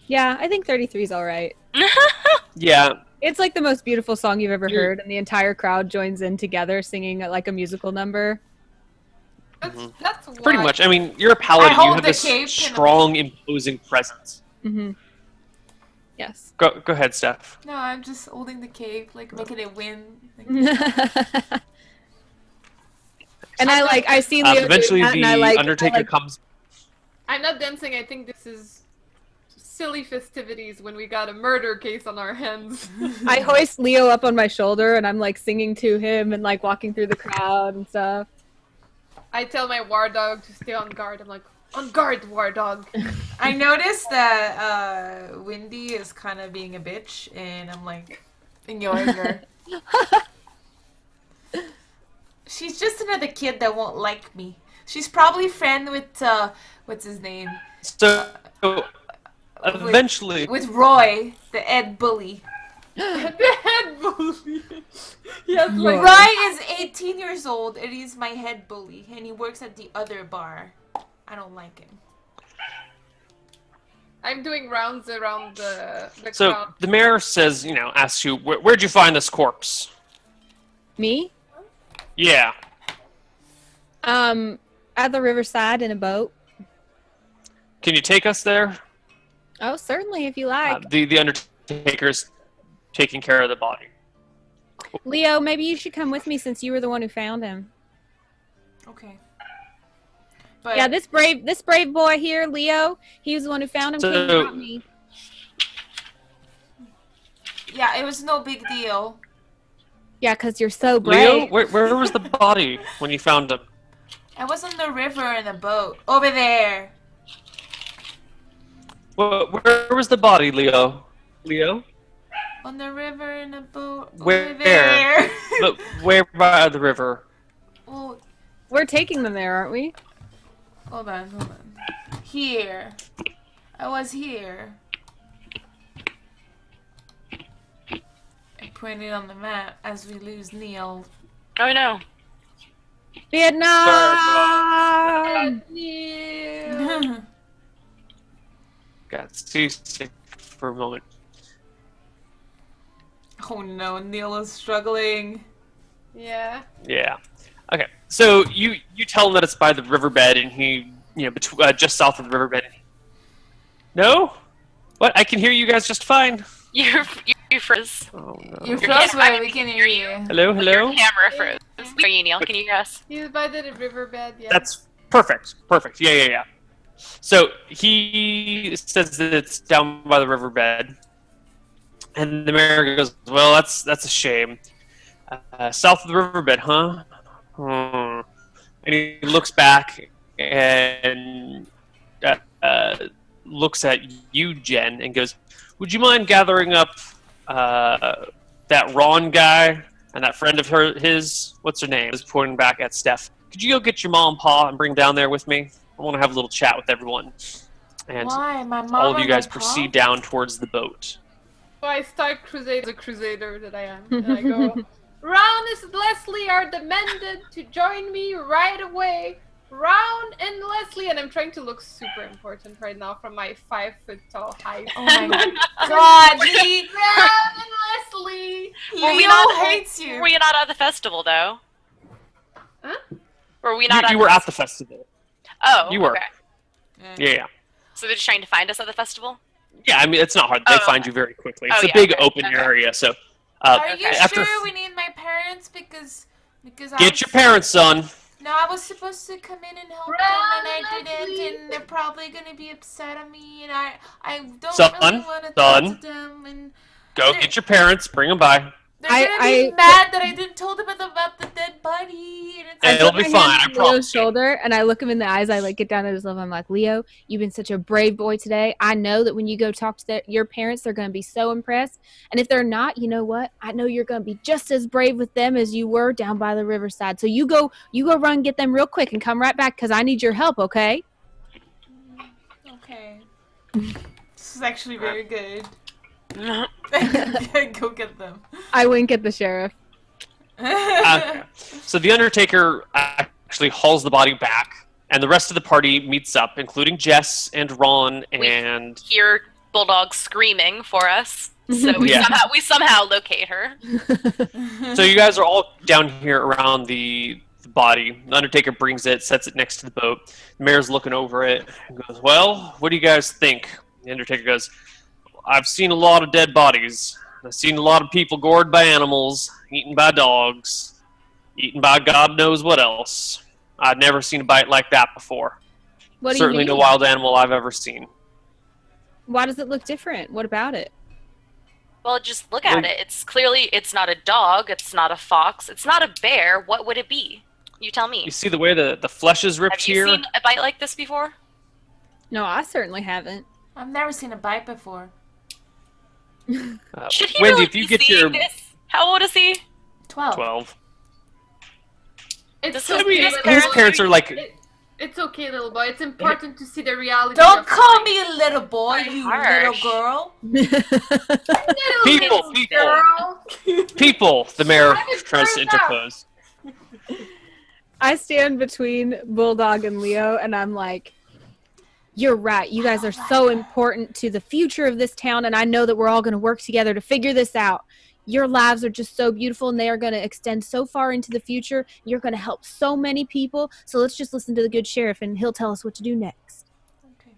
[SPEAKER 1] Yeah, I think 33 is all right.
[SPEAKER 2] Yeah.
[SPEAKER 1] It's like the most beautiful song you've ever heard, and the entire crowd joins in together singing like a musical number.
[SPEAKER 4] That's
[SPEAKER 2] Pretty
[SPEAKER 4] why-
[SPEAKER 2] much. I mean, you're a paladin. You
[SPEAKER 3] hold
[SPEAKER 2] have
[SPEAKER 3] the
[SPEAKER 2] this
[SPEAKER 3] cape
[SPEAKER 2] strong, imposing presence.
[SPEAKER 1] Mm-hmm. Yes.
[SPEAKER 2] Go ahead, Steph.
[SPEAKER 3] No, I'm just holding the cape, making it win.
[SPEAKER 1] And I see Leo
[SPEAKER 2] Eventually,
[SPEAKER 1] doing that,
[SPEAKER 2] the
[SPEAKER 1] and
[SPEAKER 2] Undertaker comes...
[SPEAKER 4] I'm not dancing. I think this is silly festivities when we got a murder case on our hands.
[SPEAKER 1] I hoist Leo up on my shoulder, and I'm singing to him and walking through the crowd and stuff.
[SPEAKER 4] I tell my war dog to stay on guard. I'm like, on guard, war dog.
[SPEAKER 3] I noticed that Windy is kind of being a bitch, and I'm ignoring her. She's just another kid that won't like me. She's probably friend with what's his name?
[SPEAKER 2] So, eventually...
[SPEAKER 3] With Roy, the Ed bully.
[SPEAKER 4] The head bully. Yes,
[SPEAKER 3] Roy is 18 years old, and he's my head bully, and he works at the other bar. I don't like him.
[SPEAKER 4] I'm doing rounds around the
[SPEAKER 2] So,
[SPEAKER 4] crowd.
[SPEAKER 2] the mayor says, asks you, where'd you find this corpse?
[SPEAKER 1] Me?
[SPEAKER 2] Yeah.
[SPEAKER 1] At the riverside in a boat.
[SPEAKER 2] Can you take us there?
[SPEAKER 1] Oh, certainly, if you like.
[SPEAKER 2] The Undertaker's taking care of the body.
[SPEAKER 1] Leo, maybe you should come with me since you were the one who found him.
[SPEAKER 3] Okay. But
[SPEAKER 1] Yeah, this brave boy here, Leo, he was the one who found him. Came and got me.
[SPEAKER 3] yeah, it was no big deal.
[SPEAKER 1] Yeah, because you're so brave.
[SPEAKER 2] Leo, where was the body when you found him?
[SPEAKER 3] I was on the river in a boat. Over there.
[SPEAKER 2] Where was the body, Leo? Leo?
[SPEAKER 3] On the river in a boat.
[SPEAKER 2] Where?
[SPEAKER 3] Over there.
[SPEAKER 2] But where by the river?
[SPEAKER 3] Oh,
[SPEAKER 1] We're taking them there, aren't we?
[SPEAKER 3] hold on. Here. I was here. I pointed on the map as we lose Neil.
[SPEAKER 5] Oh no.
[SPEAKER 1] Vietnam.
[SPEAKER 4] Neil.
[SPEAKER 2] Got seasick for a moment.
[SPEAKER 3] Oh no, Neil is struggling.
[SPEAKER 4] Yeah.
[SPEAKER 2] Yeah. Okay. So you tell him that it's by the riverbed, and he, just south of the riverbed. No? What? I can hear you guys just fine.
[SPEAKER 5] You froze.
[SPEAKER 2] Oh no.
[SPEAKER 3] You
[SPEAKER 5] Your
[SPEAKER 3] froze
[SPEAKER 5] camera-
[SPEAKER 3] where we can hear you.
[SPEAKER 2] Hello,
[SPEAKER 5] Your
[SPEAKER 2] hello.
[SPEAKER 5] camera froze. We hear you, Neil. Can you hear us?
[SPEAKER 4] He's by the riverbed, yeah.
[SPEAKER 2] That's perfect. Perfect. Yeah. So he says that it's down by the riverbed, and the mayor goes, "Well, that's a shame. South of the riverbed, huh?" And he looks back and looks at you, Jen, and goes, "Would you mind gathering up that Ron guy and that friend of his? What's her name?" Is pointing back at Steph. "Could you go get your mom and pa and bring down there with me? I want to have a little chat with everyone." And
[SPEAKER 3] Why? My mom
[SPEAKER 2] all of you
[SPEAKER 3] and
[SPEAKER 2] guys
[SPEAKER 3] my
[SPEAKER 2] proceed
[SPEAKER 3] pa?
[SPEAKER 2] down towards the boat.
[SPEAKER 4] So I start the crusader that I am. And I go, Ron and Leslie are demanded to join me right away. Ron and Leslie, and I'm trying to look super important right now from my 5 foot tall height.
[SPEAKER 3] Oh my god, Lee!
[SPEAKER 4] Ron and Leslie!
[SPEAKER 3] Leo hates you!
[SPEAKER 5] Were you not at the festival, though?
[SPEAKER 4] Huh?
[SPEAKER 5] Were we not
[SPEAKER 2] You were at the festival.
[SPEAKER 5] Oh,
[SPEAKER 2] you were.
[SPEAKER 5] okay.
[SPEAKER 2] Yeah.
[SPEAKER 5] So they're just trying to find us at the festival?
[SPEAKER 2] Yeah, I mean, it's not hard. They
[SPEAKER 5] Oh,
[SPEAKER 2] find
[SPEAKER 5] okay.
[SPEAKER 2] you very quickly.
[SPEAKER 5] Oh,
[SPEAKER 2] It's a
[SPEAKER 5] yeah,
[SPEAKER 2] big
[SPEAKER 5] okay,
[SPEAKER 2] open
[SPEAKER 5] okay.
[SPEAKER 2] area, so...
[SPEAKER 3] Are you
[SPEAKER 2] after
[SPEAKER 3] sure we need my parents? Because I
[SPEAKER 2] Get
[SPEAKER 3] was-
[SPEAKER 2] your parents, son.
[SPEAKER 3] No, I was supposed to come in and help them, and I didn't, and they're probably gonna be upset at me, and I don't
[SPEAKER 2] Son,
[SPEAKER 3] really want to
[SPEAKER 2] son.
[SPEAKER 3] talk to them, and
[SPEAKER 2] Go get your parents. Bring them by.
[SPEAKER 3] they're gonna be mad that I didn't tell them about the dead body. And it's
[SPEAKER 2] It'll
[SPEAKER 1] I put
[SPEAKER 2] be
[SPEAKER 1] my
[SPEAKER 2] fine,
[SPEAKER 1] hand
[SPEAKER 2] I
[SPEAKER 1] on Leo's
[SPEAKER 2] promise you.
[SPEAKER 1] shoulder, and I look him in the eyes. I get down at his level. I'm like, Leo, you've been such a brave boy today. I know that when you go talk to your parents, they're going to be so impressed. And if they're not, you know what? I know you're going to be just as brave with them as you were down by the riverside. So you go run, get them real quick, and come right back because I need your help. Okay?
[SPEAKER 3] okay. This is actually very good.
[SPEAKER 5] No.
[SPEAKER 3] Go get them.
[SPEAKER 1] I wink at the sheriff.
[SPEAKER 2] Okay. So the Undertaker actually hauls the body back, and the rest of the party meets up, including Jess and Ron and...
[SPEAKER 5] Hear Bulldog screaming for us. So
[SPEAKER 2] Yeah.
[SPEAKER 5] we somehow locate her.
[SPEAKER 2] So you guys are all down here around the body. The Undertaker brings it, sets it next to the boat. The mayor's looking over it and goes, "Well, what do you guys think?" The Undertaker goes, "I've seen a lot of dead bodies. I've seen a lot of people gored by animals, eaten by dogs, eaten by God knows what else. I've never seen a bite like that before.
[SPEAKER 1] What do
[SPEAKER 2] Certainly
[SPEAKER 1] you
[SPEAKER 2] no
[SPEAKER 1] mean?
[SPEAKER 2] wild animal I've ever seen."
[SPEAKER 1] Why does it look different? What about it?
[SPEAKER 5] Well, just look at it. It's not a dog. It's not a fox. It's not a bear. What would it be? You tell me.
[SPEAKER 2] You see the way the flesh is ripped
[SPEAKER 5] Have you
[SPEAKER 2] here?
[SPEAKER 5] seen a bite like this before?
[SPEAKER 1] No, I certainly haven't.
[SPEAKER 3] I've never seen a bite before.
[SPEAKER 5] Should he
[SPEAKER 2] Wendy,
[SPEAKER 5] really
[SPEAKER 2] if you
[SPEAKER 5] be
[SPEAKER 2] get
[SPEAKER 5] seeing
[SPEAKER 2] your
[SPEAKER 5] this? How old is he?
[SPEAKER 3] 12.
[SPEAKER 2] 12.
[SPEAKER 4] It's
[SPEAKER 5] This
[SPEAKER 4] okay,
[SPEAKER 5] is- his
[SPEAKER 4] little
[SPEAKER 2] His
[SPEAKER 4] boy.
[SPEAKER 2] parents are like,
[SPEAKER 4] It's okay, little boy. It's important to see the reality.
[SPEAKER 3] Don't
[SPEAKER 4] of
[SPEAKER 3] call
[SPEAKER 4] life.
[SPEAKER 3] me a little boy, you
[SPEAKER 5] harsh.
[SPEAKER 3] little girl.
[SPEAKER 2] people,
[SPEAKER 4] Girl.
[SPEAKER 2] people, the mayor
[SPEAKER 4] I'm
[SPEAKER 2] tries to
[SPEAKER 4] turned out.
[SPEAKER 2] interpose.
[SPEAKER 1] I stand between Bulldog and Leo, and I'm like, you're right. You guys are so important to the future of this town, and I know that we're all going to work together to figure this out. Your lives are just so beautiful, and they are going to extend so far into the future. You're going to help so many people. So let's just listen to the good sheriff, and he'll tell us what to do next.
[SPEAKER 3] Okay.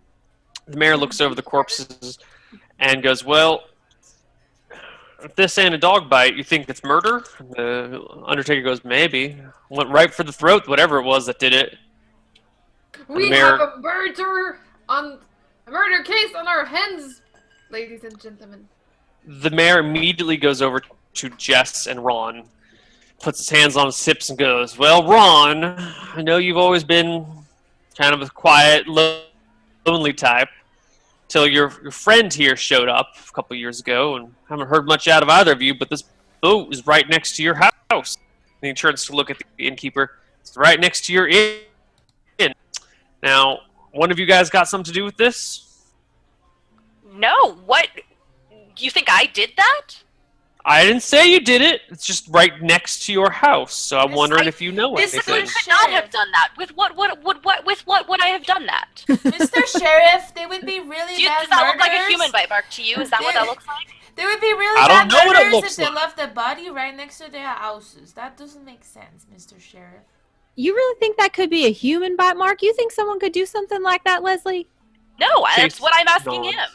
[SPEAKER 2] The mayor looks over the corpses and goes, "Well, if this ain't a dog bite, you think it's murder?" The Undertaker goes, "Maybe. Went right for the throat, whatever it was that did it."
[SPEAKER 4] We
[SPEAKER 2] Mayor-
[SPEAKER 4] have a murder case on our hands, ladies and gentlemen.
[SPEAKER 2] The mayor immediately goes over to Jess and Ron, puts his hands on his hips and goes, "Well, Ron, I know you've always been kind of a quiet, lonely type, till your friend here showed up a couple years ago, and haven't heard much out of either of you, but this boat is right next to your house." And he turns to look at the innkeeper. "It's right next to your inn. Now, one of you guys got something to do with this?"
[SPEAKER 5] No. What? You think I did that?
[SPEAKER 2] I didn't say you did it. It's just right next to your house. So I'm wondering if you know
[SPEAKER 3] Mr.
[SPEAKER 2] anything.
[SPEAKER 5] You could not have done that. With what would I have done that?
[SPEAKER 3] Mr. Sheriff, they would be really bad
[SPEAKER 5] Does that look like a
[SPEAKER 3] murderers.
[SPEAKER 5] human bite mark to you? Is that what that looks like?
[SPEAKER 3] They would be really
[SPEAKER 2] I
[SPEAKER 3] bad
[SPEAKER 2] don't know what it
[SPEAKER 3] murderers
[SPEAKER 2] looks
[SPEAKER 3] if they
[SPEAKER 2] like.
[SPEAKER 3] left the body right next to their houses. That doesn't make sense, Mr. Sheriff.
[SPEAKER 1] You really think that could be a human bite mark? You think someone could do something like that, Leslie?
[SPEAKER 5] No, that's what I'm asking
[SPEAKER 2] nods.
[SPEAKER 5] him.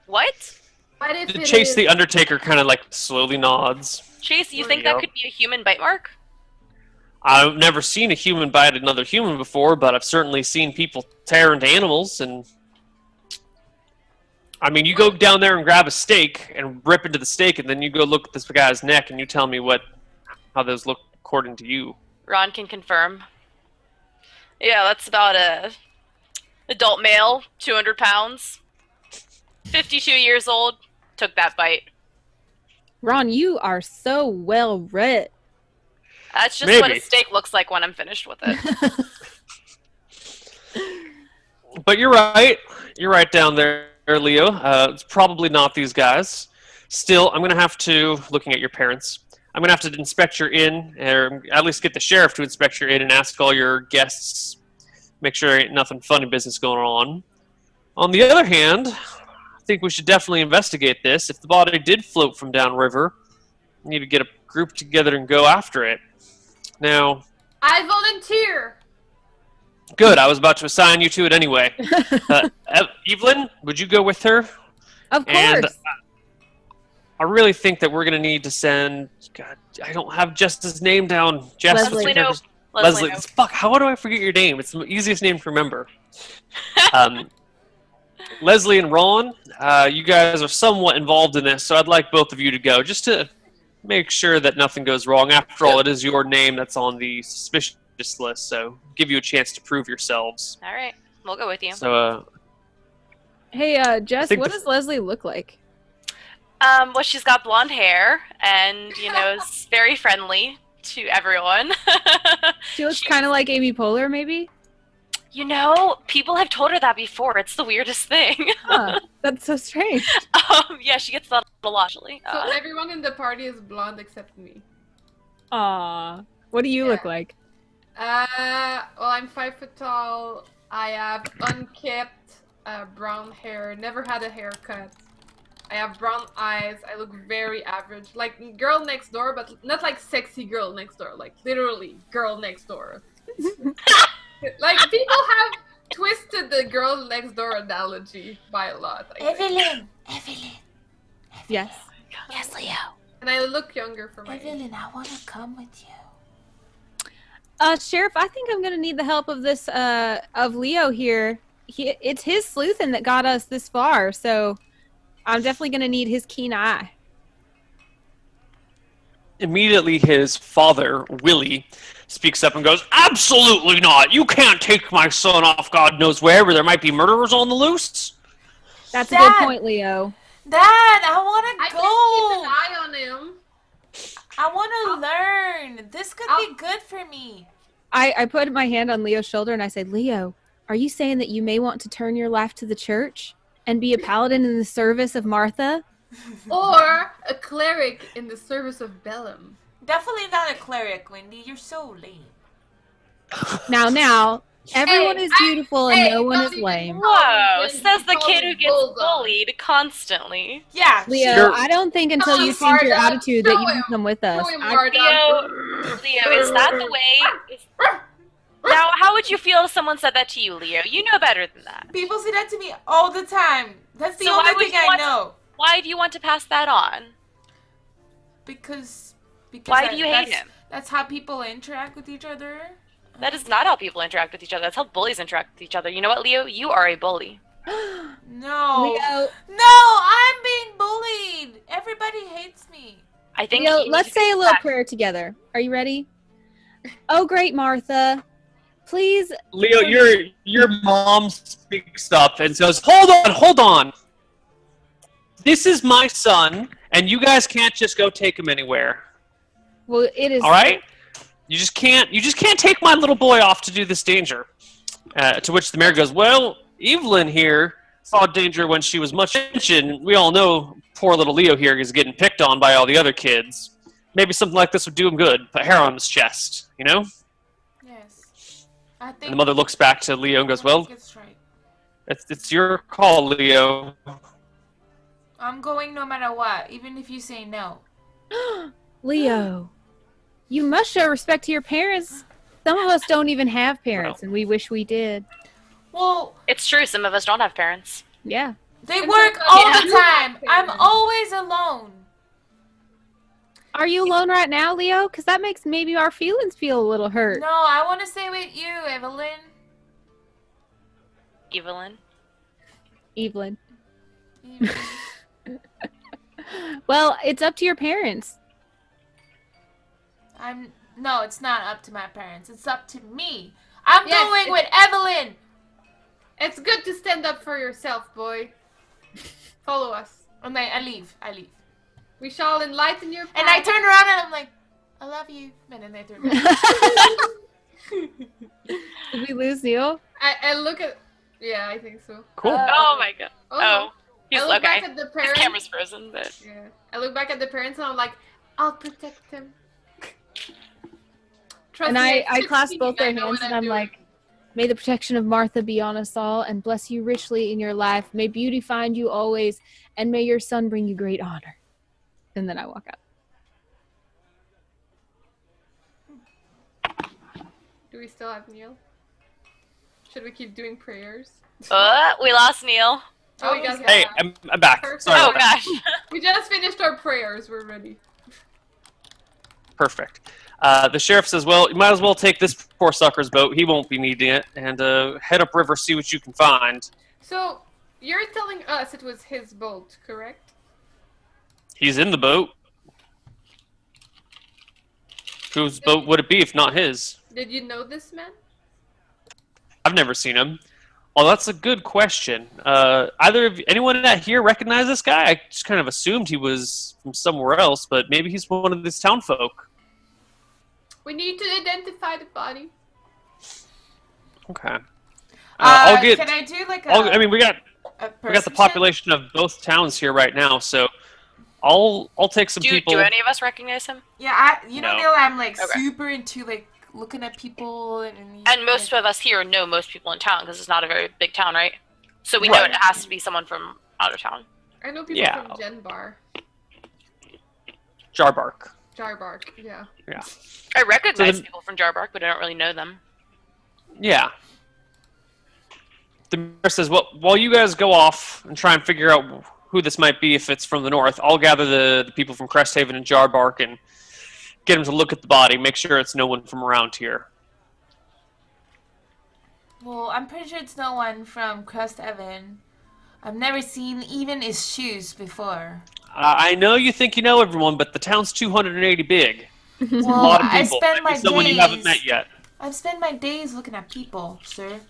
[SPEAKER 5] What?
[SPEAKER 4] What if it
[SPEAKER 2] Chase
[SPEAKER 4] is-
[SPEAKER 2] the Undertaker kind of like slowly nods.
[SPEAKER 5] Chase, you think that could be a human bite mark?
[SPEAKER 2] I've never seen a human bite another human before, but I've certainly seen people tear into animals. And I mean, you go down there and grab a steak and rip into the steak, and then you go look at this guy's neck, and you tell me how those look according to you.
[SPEAKER 5] Ron can confirm. Yeah, that's about a adult male, 200 pounds, 52 years old, took that bite.
[SPEAKER 1] Ron, you are so well read.
[SPEAKER 5] That's just what a
[SPEAKER 2] Maybe.
[SPEAKER 5] steak looks like when I'm finished with it.
[SPEAKER 2] But you're right. You're right down there, Leo. It's probably not these guys. Still, I'm going to have to, looking at your parents, I'm going to have to inspect your inn, or at least get the sheriff to inspect your inn and ask all your guests, make sure there ain't nothing funny business going on. On the other hand, I think we should definitely investigate this. If the body did float from downriver, we need to get a group together and go after it. Now,
[SPEAKER 4] I volunteer.
[SPEAKER 2] good. I was about to assign you to it anyway. Evelyn, would you go with her?
[SPEAKER 1] Of
[SPEAKER 2] And
[SPEAKER 1] course.
[SPEAKER 2] I really think that we're going to need to send... God, I don't have Jess's name down. Jess, what's
[SPEAKER 1] Leslie.
[SPEAKER 2] your
[SPEAKER 5] Leslie, no.
[SPEAKER 2] Leslie.
[SPEAKER 5] no.
[SPEAKER 2] Fuck, how do I forget your name? It's the easiest name to remember. Leslie and Ron, you guys are somewhat involved in this, so I'd like both of you to go, just to make sure that nothing goes wrong. After all, it is your name that's on the suspicious list, so give you a chance to prove yourselves.
[SPEAKER 5] All right, we'll go with you.
[SPEAKER 2] So,
[SPEAKER 1] Hey, Jess,
[SPEAKER 2] think
[SPEAKER 1] what
[SPEAKER 2] the-
[SPEAKER 1] does Leslie look like?
[SPEAKER 5] Well, she's got blonde hair and, is very friendly to everyone.
[SPEAKER 1] She looks kind of like Amy Poehler, maybe?
[SPEAKER 5] People have told her that before. It's the weirdest thing.
[SPEAKER 1] Huh, that's so strange.
[SPEAKER 5] Yeah, she gets that a lot, actually.
[SPEAKER 4] So everyone in the party is blonde except me.
[SPEAKER 1] Aw. What do you look
[SPEAKER 4] Yeah.
[SPEAKER 1] like?
[SPEAKER 4] Well, I'm 5 foot tall. I have unkept brown hair. Never had a haircut. I have brown eyes. I look very average, like girl next door, but not like sexy girl next door. Like literally girl next door. Like people have twisted the girl next door analogy by a lot. I think.
[SPEAKER 3] Evelyn.
[SPEAKER 1] Yes.
[SPEAKER 3] Yes, Leo.
[SPEAKER 4] And I look younger for my age.
[SPEAKER 3] Evelyn, I want to come with you.
[SPEAKER 1] Sheriff, I think I'm gonna need the help of this, of Leo here. It's his sleuthing that got us this far, so I'm definitely gonna need his keen eye.
[SPEAKER 2] immediately his father, Willie, speaks up and goes, "Absolutely not! You can't take my son off God knows where there might be murderers on the loose."
[SPEAKER 1] That's a
[SPEAKER 3] Dad.
[SPEAKER 1] good point, Leo.
[SPEAKER 3] Dad, I want
[SPEAKER 4] I
[SPEAKER 3] to
[SPEAKER 4] can
[SPEAKER 3] go.
[SPEAKER 4] keep an eye on him.
[SPEAKER 3] I want to learn. This could be good for me.
[SPEAKER 1] I put my hand on Leo's shoulder and I said, Leo, are you saying that you may want to turn your life to the church and be a paladin in the service of Martha?
[SPEAKER 4] Or a cleric in the service of Bellum.
[SPEAKER 3] Definitely not a cleric, Wendy. You're so lame.
[SPEAKER 1] Now, everyone is beautiful and no one
[SPEAKER 4] don't
[SPEAKER 1] is
[SPEAKER 4] even
[SPEAKER 1] lame.
[SPEAKER 4] call
[SPEAKER 5] Whoa,
[SPEAKER 4] him
[SPEAKER 5] says the
[SPEAKER 4] Wendy,
[SPEAKER 5] kid who gets
[SPEAKER 4] bulldog.
[SPEAKER 5] bullied constantly.
[SPEAKER 3] Yeah.
[SPEAKER 1] Leo,
[SPEAKER 2] Sure.
[SPEAKER 1] I don't think until
[SPEAKER 4] Come
[SPEAKER 1] you
[SPEAKER 4] on,
[SPEAKER 1] change your
[SPEAKER 4] Marta.
[SPEAKER 1] attitude that
[SPEAKER 4] Show
[SPEAKER 1] you can
[SPEAKER 4] him.
[SPEAKER 1] come with us.
[SPEAKER 4] Show him,
[SPEAKER 1] I-
[SPEAKER 4] Marta.
[SPEAKER 5] Leo, is that the way? Now, how would you feel if someone said that to you, Leo? You know better than that.
[SPEAKER 3] People say that to me all the time. That's the
[SPEAKER 5] So why
[SPEAKER 3] only
[SPEAKER 5] would
[SPEAKER 3] thing
[SPEAKER 5] you
[SPEAKER 3] I
[SPEAKER 5] want-
[SPEAKER 3] know.
[SPEAKER 5] Why do you want to pass that on?
[SPEAKER 3] Because
[SPEAKER 5] Why do you hate
[SPEAKER 3] that's-
[SPEAKER 5] him?
[SPEAKER 3] That's how people interact with each other.
[SPEAKER 5] That is not how people interact with each other. That's how bullies interact with each other. You know what, Leo? You are a bully.
[SPEAKER 3] No.
[SPEAKER 1] Leo,
[SPEAKER 3] No, I'm being bullied. Everybody hates me.
[SPEAKER 5] I think.
[SPEAKER 1] Leo,
[SPEAKER 5] you
[SPEAKER 1] let's
[SPEAKER 5] need to
[SPEAKER 1] say a
[SPEAKER 5] go
[SPEAKER 1] little
[SPEAKER 5] back.
[SPEAKER 1] prayer together. Are you ready? Oh, great, Martha. Please.
[SPEAKER 2] Leo, your mom speaks up and says, Hold on. This is my son, and you guys can't just go take him anywhere.
[SPEAKER 1] Well, it is.
[SPEAKER 2] All right? You just can't take my little boy off to do this danger." To which the mayor goes, "Well, Evelyn here saw danger when she was much mentioned. We all know poor little Leo here is getting picked on by all the other kids. Maybe something like this would do him good. Put hair on his chest, you know?
[SPEAKER 3] Yes. I think.
[SPEAKER 2] And the mother looks back to Leo and goes,
[SPEAKER 3] I
[SPEAKER 2] well,
[SPEAKER 3] think it's right.
[SPEAKER 2] it's your call, Leo.
[SPEAKER 3] I'm going no matter what, even if you say no.
[SPEAKER 1] Leo, you must show respect to your parents. Some of us don't even have parents, and we wish we did.
[SPEAKER 3] Well,
[SPEAKER 5] It's true. Some of us don't have parents.
[SPEAKER 1] Yeah.
[SPEAKER 3] they
[SPEAKER 4] And
[SPEAKER 3] work
[SPEAKER 4] sometimes
[SPEAKER 3] all
[SPEAKER 5] Yeah.
[SPEAKER 3] the
[SPEAKER 4] you have
[SPEAKER 3] time. I'm
[SPEAKER 4] parents.
[SPEAKER 3] always alone.
[SPEAKER 1] Are you alone right now, Leo? Because that makes maybe our feelings feel a little hurt.
[SPEAKER 3] No, I want to stay with you, Evelyn.
[SPEAKER 5] Evelyn.
[SPEAKER 1] Evelyn.
[SPEAKER 3] Evelyn.
[SPEAKER 1] Well, it's up to your parents.
[SPEAKER 3] No, it's not up to my parents. It's up to me. I'm
[SPEAKER 4] Yes,
[SPEAKER 3] going with Evelyn.
[SPEAKER 4] It's good to stand up for yourself, boy. Follow us.
[SPEAKER 3] And I leave.
[SPEAKER 4] We shall enlighten your path.
[SPEAKER 3] And I turn around and I'm like, I love you. And then I turn around.
[SPEAKER 1] Did we lose Neil?
[SPEAKER 4] I look at... Yeah, I think so.
[SPEAKER 2] Cool.
[SPEAKER 5] Oh my god.
[SPEAKER 4] Oh.
[SPEAKER 5] He's
[SPEAKER 4] I look
[SPEAKER 5] okay.
[SPEAKER 4] back at the
[SPEAKER 5] His
[SPEAKER 4] parents.
[SPEAKER 5] camera's frozen, but
[SPEAKER 4] Yeah. I look back at the parents and I'm like, I'll protect them. Trust
[SPEAKER 1] And
[SPEAKER 4] me,
[SPEAKER 1] I
[SPEAKER 4] at
[SPEAKER 1] clasp
[SPEAKER 4] 16,
[SPEAKER 1] both their
[SPEAKER 4] I know
[SPEAKER 1] hands
[SPEAKER 4] what
[SPEAKER 1] and I'm
[SPEAKER 4] doing.
[SPEAKER 1] like, may the protection of Martha be on us all and bless you richly in your life. May beauty find you always and may your son bring you great honor. And then I walk out.
[SPEAKER 4] Do we still have Neil? Should we keep doing prayers?
[SPEAKER 5] we lost Neil.
[SPEAKER 4] Oh, we got
[SPEAKER 2] Hey, I'm back.
[SPEAKER 4] Perfect.
[SPEAKER 2] Sorry
[SPEAKER 5] Oh
[SPEAKER 2] about that.
[SPEAKER 5] gosh.
[SPEAKER 4] We just finished our prayers. We're ready.
[SPEAKER 2] Perfect. The sheriff says, well, you might as well take this poor sucker's boat. He won't be needing it. And head upriver, see what you can find.
[SPEAKER 4] So, you're telling us it was his boat, correct?
[SPEAKER 2] He's in the boat. Whose boat would it be if not his?
[SPEAKER 4] Did you know this man?
[SPEAKER 2] I've never seen him. Well, that's a good question. Anyone out here recognize this guy? I just kind of assumed he was from somewhere else, but maybe he's one of these town folk.
[SPEAKER 4] We need to identify the body.
[SPEAKER 2] Okay. I'll get.
[SPEAKER 3] Can I do like a?
[SPEAKER 2] I mean, we got the
[SPEAKER 3] perception?
[SPEAKER 2] population of both towns here right now, so I'll take some people.
[SPEAKER 5] Do any of us recognize him?
[SPEAKER 3] Yeah, you know,
[SPEAKER 2] No.
[SPEAKER 3] Neil, I'm like
[SPEAKER 5] Okay.
[SPEAKER 3] super into like looking at people and.
[SPEAKER 5] And most of us here know most people in town because it's not a very big town, right? So we know
[SPEAKER 2] Right.
[SPEAKER 5] it has to be someone from out of town.
[SPEAKER 4] I know people
[SPEAKER 2] Yeah.
[SPEAKER 4] from Genbar.
[SPEAKER 2] Jarbark.
[SPEAKER 4] Jarbark, yeah.
[SPEAKER 2] Yeah.
[SPEAKER 5] I recognize
[SPEAKER 2] then-
[SPEAKER 5] people from Jarbark, but I don't really know them.
[SPEAKER 2] Yeah. The mayor says, well, while you guys go off and try and figure out who this might be if it's from the north, I'll gather the people from Cresthaven and Jarbark and get them to look at the body, make sure it's no one from around here.
[SPEAKER 3] Well, I'm pretty sure it's no one from Crest Evan. I've never seen even his shoes before.
[SPEAKER 2] I know you think you know everyone, but the town's 280 big.
[SPEAKER 3] Well,
[SPEAKER 2] A lot of
[SPEAKER 3] I
[SPEAKER 2] people.
[SPEAKER 3] spend
[SPEAKER 2] Might
[SPEAKER 3] my
[SPEAKER 2] be someone
[SPEAKER 3] days.
[SPEAKER 2] you haven't met yet.
[SPEAKER 3] I spend my days looking at people, sir.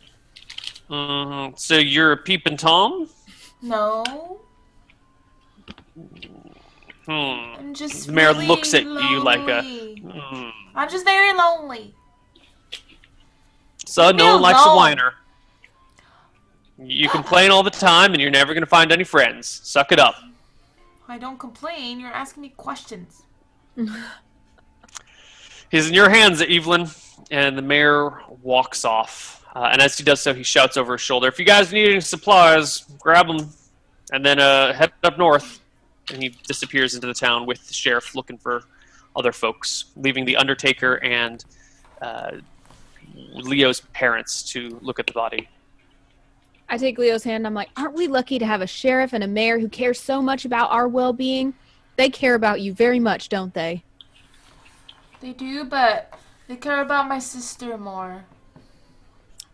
[SPEAKER 2] So you're a peeping Tom?
[SPEAKER 3] No,
[SPEAKER 2] Hmm.
[SPEAKER 3] I'm just.
[SPEAKER 2] The mayor
[SPEAKER 3] really
[SPEAKER 2] looks at you like a.
[SPEAKER 3] lonely.
[SPEAKER 2] Hmm.
[SPEAKER 3] I'm just very lonely.
[SPEAKER 2] So
[SPEAKER 3] Leave me
[SPEAKER 2] no one likes a
[SPEAKER 3] alone.
[SPEAKER 2] whiner. You complain all the time, and you're never going to find any friends. Suck it up.
[SPEAKER 3] I don't complain. You're asking me questions.
[SPEAKER 2] He's in your hands, Evelyn. And the mayor walks off. And as he does so, he shouts over his shoulder, if you guys need any supplies, grab them. And then head up north. And he disappears into the town with the sheriff looking for other folks, leaving the Undertaker and Leo's parents to look at the body.
[SPEAKER 1] I take Leo's hand and I'm like, aren't we lucky to have a sheriff and a mayor who care so much about our well-being? They care about you very much, don't they?
[SPEAKER 3] They do, but they care about my sister more.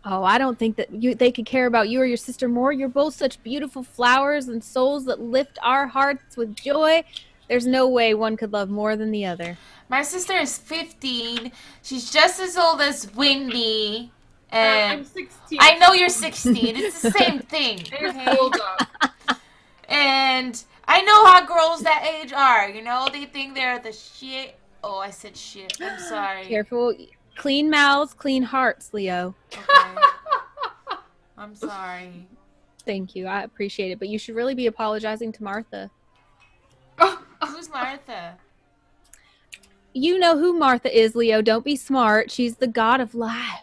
[SPEAKER 1] Oh, I don't think that they could care about you or your sister more. You're both such beautiful flowers and souls that lift our hearts with joy. There's no way one could love more than the other.
[SPEAKER 3] My sister is 15. She's just as old as Wendy.
[SPEAKER 4] I'm
[SPEAKER 3] And
[SPEAKER 4] 16.
[SPEAKER 3] I know you're 16. It's the same thing.
[SPEAKER 4] There's
[SPEAKER 3] Okay?
[SPEAKER 4] Bulldog.
[SPEAKER 3] And I know how girls that age are. You know, they think they're the shit. Oh, I said shit. I'm sorry.
[SPEAKER 1] Careful. Clean mouths, clean hearts, Leo.
[SPEAKER 3] Okay. I'm sorry.
[SPEAKER 1] Thank you. I appreciate it. But you should really be apologizing to Martha.
[SPEAKER 3] Who's Martha?
[SPEAKER 1] You know who Martha is, Leo. Don't be smart. She's the god of life.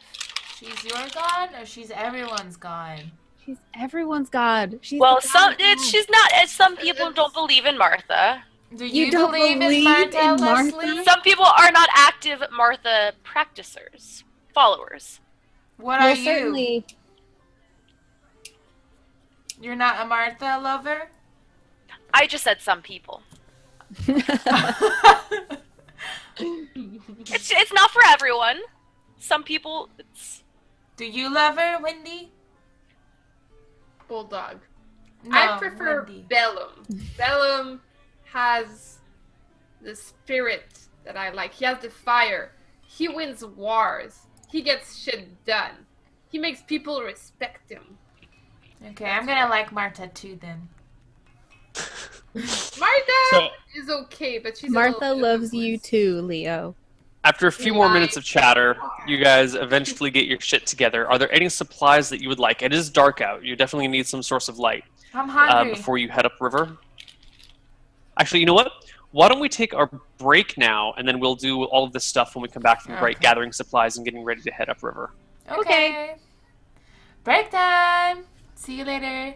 [SPEAKER 3] She's your god or she's everyone's god?
[SPEAKER 1] She's everyone's god. She's
[SPEAKER 5] Well,
[SPEAKER 1] the god of life.
[SPEAKER 5] she's not. Some people don't believe in Martha.
[SPEAKER 3] Do
[SPEAKER 1] You
[SPEAKER 3] you,
[SPEAKER 1] don't
[SPEAKER 3] believe in
[SPEAKER 1] believe
[SPEAKER 3] Martha,
[SPEAKER 1] in Martha?
[SPEAKER 3] Leslie?
[SPEAKER 5] Some people are not active Martha practicers, followers.
[SPEAKER 3] What
[SPEAKER 1] Well,
[SPEAKER 3] are you?
[SPEAKER 1] certainly.
[SPEAKER 3] You're not a Martha lover?
[SPEAKER 5] I just said some people. It's not for everyone. Some people.
[SPEAKER 3] Do you love her, Wendy?
[SPEAKER 4] Bulldog.
[SPEAKER 3] No,
[SPEAKER 4] I prefer
[SPEAKER 3] Wendy.
[SPEAKER 4] Bellum. Bellum has the spirit that I like. He has the fire. He wins wars. He gets shit done. He makes people respect him.
[SPEAKER 3] Okay, I'm gonna like Martha too then.
[SPEAKER 4] Martha is okay, but she's a
[SPEAKER 1] Martha
[SPEAKER 4] little
[SPEAKER 1] loves you too, Leo.
[SPEAKER 2] After a few more minutes of chatter, you guys eventually get your shit together. Are there any supplies that you would like? It is dark out. You definitely need some source of light
[SPEAKER 3] I'm hungry.
[SPEAKER 2] before you head upriver. Actually, you know what? Why don't we take our break now, and then we'll do all of this stuff when we come back from the break,
[SPEAKER 3] Okay.
[SPEAKER 2] gathering supplies and getting ready to head upriver.
[SPEAKER 3] Okay. Break time. See you later.